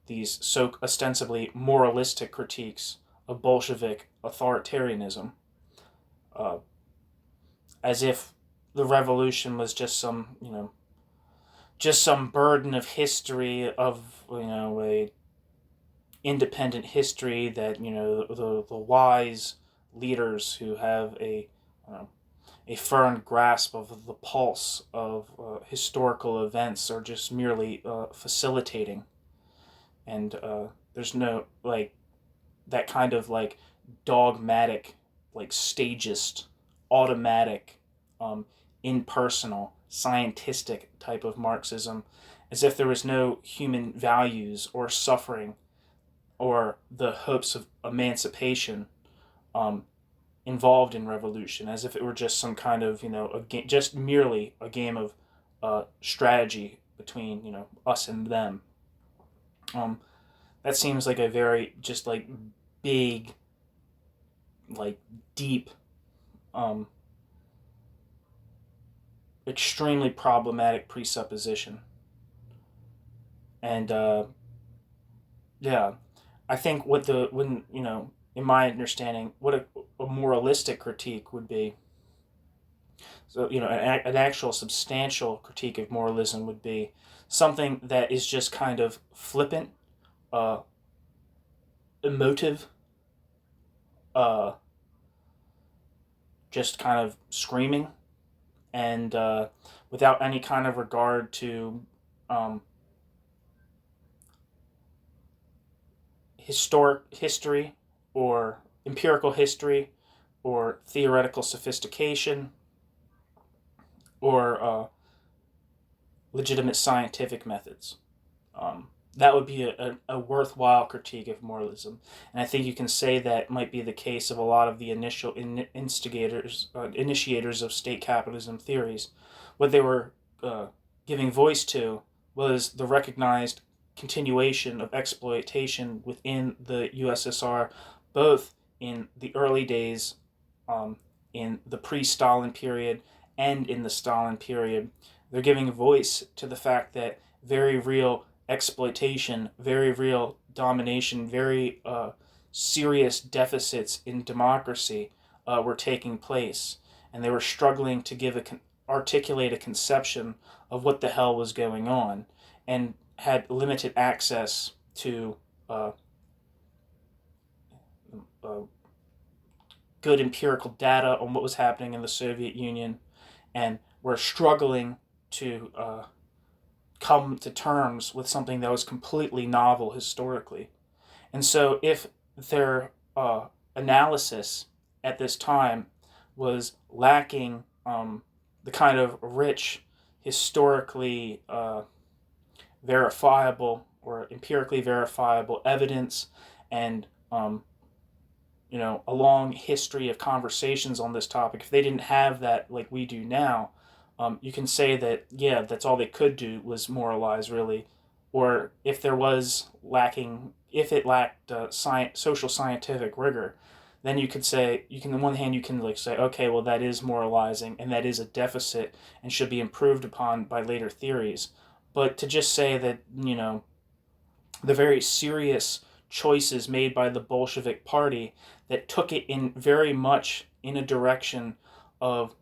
these so ostensibly moralistic critiques of Bolshevik authoritarianism, as if the revolution was just some burden of history, of a independent history that the wise leaders who have a firm grasp of the pulse of historical events are just merely facilitating. And there's no that kind of dogmatic, stagist, automatic, impersonal, scientistic type of Marxism, as if there was no human values or suffering or the hopes of emancipation involved in revolution, as if it were just some kind of just merely a game of strategy between us and them. That seems like a very just big, deep, extremely problematic presupposition. And yeah, I think in my understanding, what a moralistic critique would be. So an actual substantial critique of moralism would be something that is just kind of flippant, emotive, just kind of screaming, and without any kind of regard to history or empirical history or theoretical sophistication or legitimate scientific methods. That would be a worthwhile critique of moralism. And I think you can say that might be the case of a lot of the initial initiators of state capitalism theories. What they were giving voice to was the recognized continuation of exploitation within the USSR, both in the early days, in the pre-Stalin period, and in the Stalin period. They're giving voice to the fact that very real exploitation, very real domination, very serious deficits in democracy were taking place, and they were struggling to articulate a conception of what the hell was going on, and had limited access to good empirical data on what was happening in the Soviet Union, and were struggling to come to terms with something that was completely novel historically. And so if their analysis at this time was lacking the kind of rich, historically verifiable or empirically verifiable evidence and a long history of conversations on this topic, if they didn't have that like we do now, you can say that, yeah, that's all they could do was moralize, really. Or if there was if it lacked social scientific rigor, then you could say, on one hand, you can like say, okay, well, that is moralizing and that is a deficit and should be improved upon by later theories. But to just say that, the very serious choices made by the Bolshevik Party that took it in very much in a direction of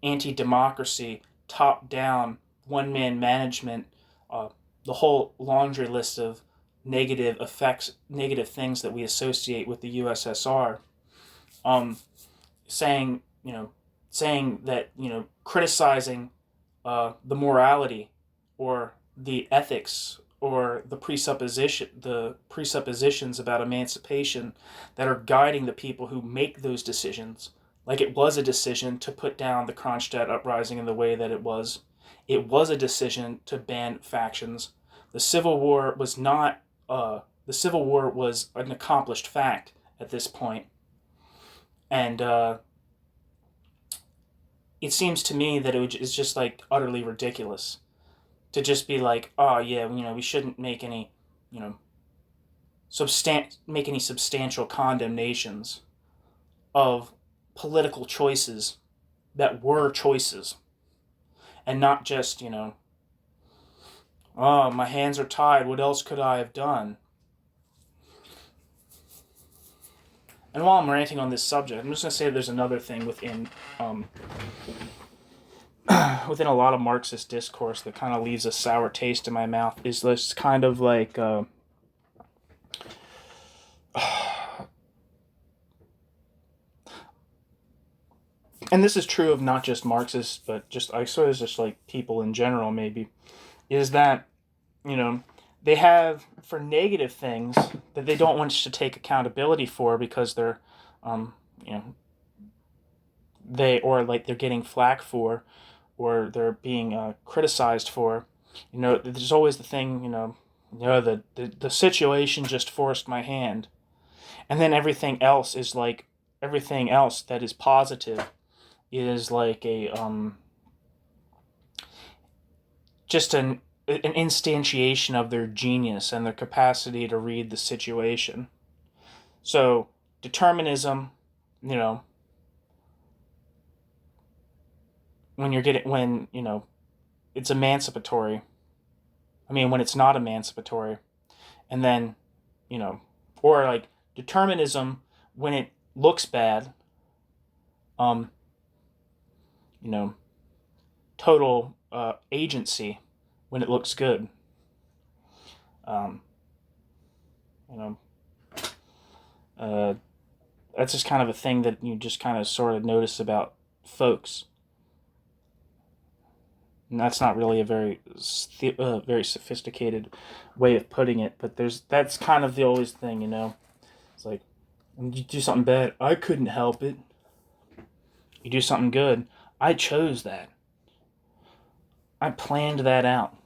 anti-democracy, top-down, one-man management, the whole laundry list of negative effects, negative things that we associate with the USSR, saying that, criticizing the morality or the ethics or the presuppositions about emancipation that are guiding the people who make those decisions. Like it was a decision to put down the Kronstadt uprising in the way that it was. It was a decision to ban factions. The Civil War was not. The Civil War was an accomplished fact at this point, and it seems to me that it's just like utterly ridiculous to just be like, oh yeah, we shouldn't make any, substantial condemnations of political choices that were choices, and not just, oh, my hands are tied, what else could I have done? And while I'm ranting on this subject, I'm just going to say there's another thing within a lot of Marxist discourse that kind of leaves a sour taste in my mouth, is this kind of like and this is true of not just Marxists, but just I suppose just like people in general maybe, is that they have, for negative things that they don't want to take accountability for because they're they're getting flack for, or they're being criticized for. There's always the thing, the situation just forced my hand. And then everything else that is positive is like a just an instantiation of their genius and their capacity to read the situation. So determinism, when it's emancipatory. When it's not emancipatory. And then, or like determinism when it looks bad, total agency when it looks good. That's just kind of a thing that you just kind of sort of notice about folks. And that's not really a very sophisticated way of putting it, but that's kind of the always thing, It's like, when you do something bad, I couldn't help it. You do something good, I chose that. I planned that out.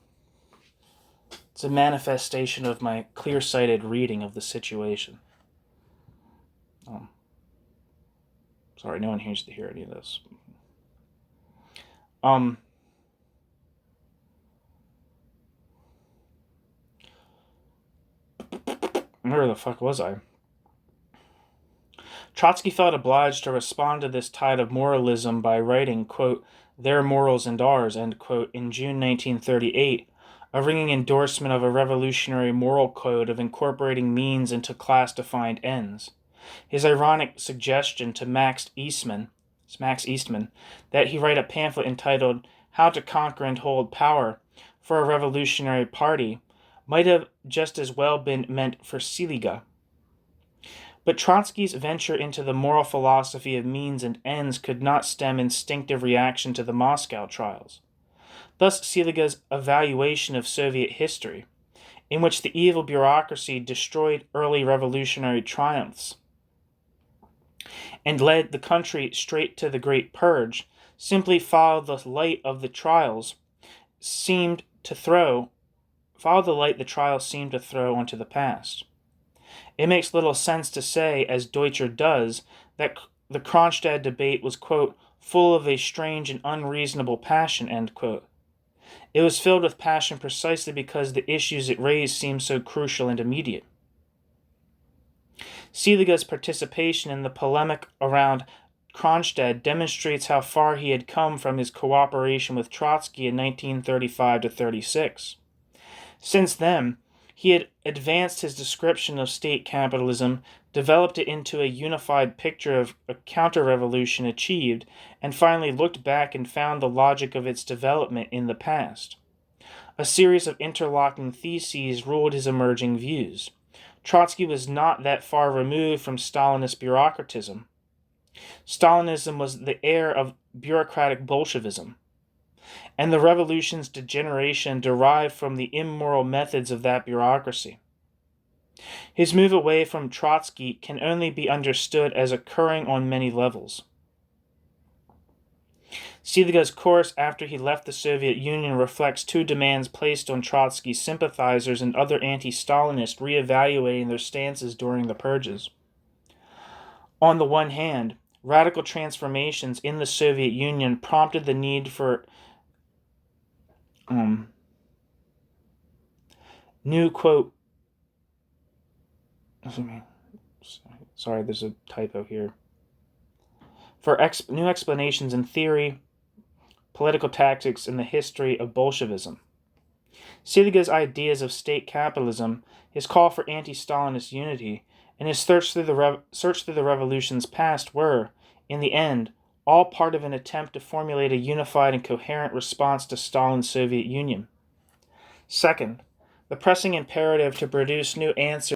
It's a manifestation of my clear-sighted reading of the situation. Sorry, no one here needs to hear any of this. Where the fuck was I? Trotsky felt obliged to respond to this tide of moralism by writing, quote, "Their morals and ours," end quote, in June 1938, a ringing endorsement of a revolutionary moral code of incorporating means into class-defined ends. His ironic suggestion to Max Eastman, that he write a pamphlet entitled "How to Conquer and Hold Power" for a revolutionary party might have just as well been meant for Ciliga. But Trotsky's venture into the moral philosophy of means and ends could not stem instinctive reaction to the Moscow trials. Thus Ciliga's evaluation of Soviet history, in which the evil bureaucracy destroyed early revolutionary triumphs and led the country straight to the Great Purge, simply followed the light of the trials, seemed to throw the trial seemed to throw onto the past. It makes little sense to say, as Deutscher does, that the Kronstadt debate was, quote, full of a strange and unreasonable passion, end quote. It was filled with passion precisely because the issues it raised seemed so crucial and immediate. Ciliga's participation in the polemic around Kronstadt demonstrates how far he had come from his cooperation with Trotsky in 1935-36. Since then, he had advanced his description of state capitalism, developed it into a unified picture of a counter-revolution achieved, and finally looked back and found the logic of its development in the past. A series of interlocking theses ruled his emerging views. Trotsky was not that far removed from Stalinist bureaucratism. Stalinism was the heir of bureaucratic Bolshevism, and the revolution's degeneration derived from the immoral methods of that bureaucracy. His move away from Trotsky can only be understood as occurring on many levels. Ciliga's course after he left the Soviet Union reflects two demands placed on Trotsky's sympathizers and other anti-Stalinists reevaluating their stances during the purges. On the one hand, radical transformations in the Soviet Union prompted the need for new, quote, sorry, there's a typo here, for new explanations in theory, political tactics, and the history of Bolshevism. Ciliga's ideas of state capitalism, his call for anti-Stalinist unity, and his search through the revolution's past were, in the end, all part of an attempt to formulate a unified and coherent response to Stalin's Soviet Union. Second, the pressing imperative to produce new answers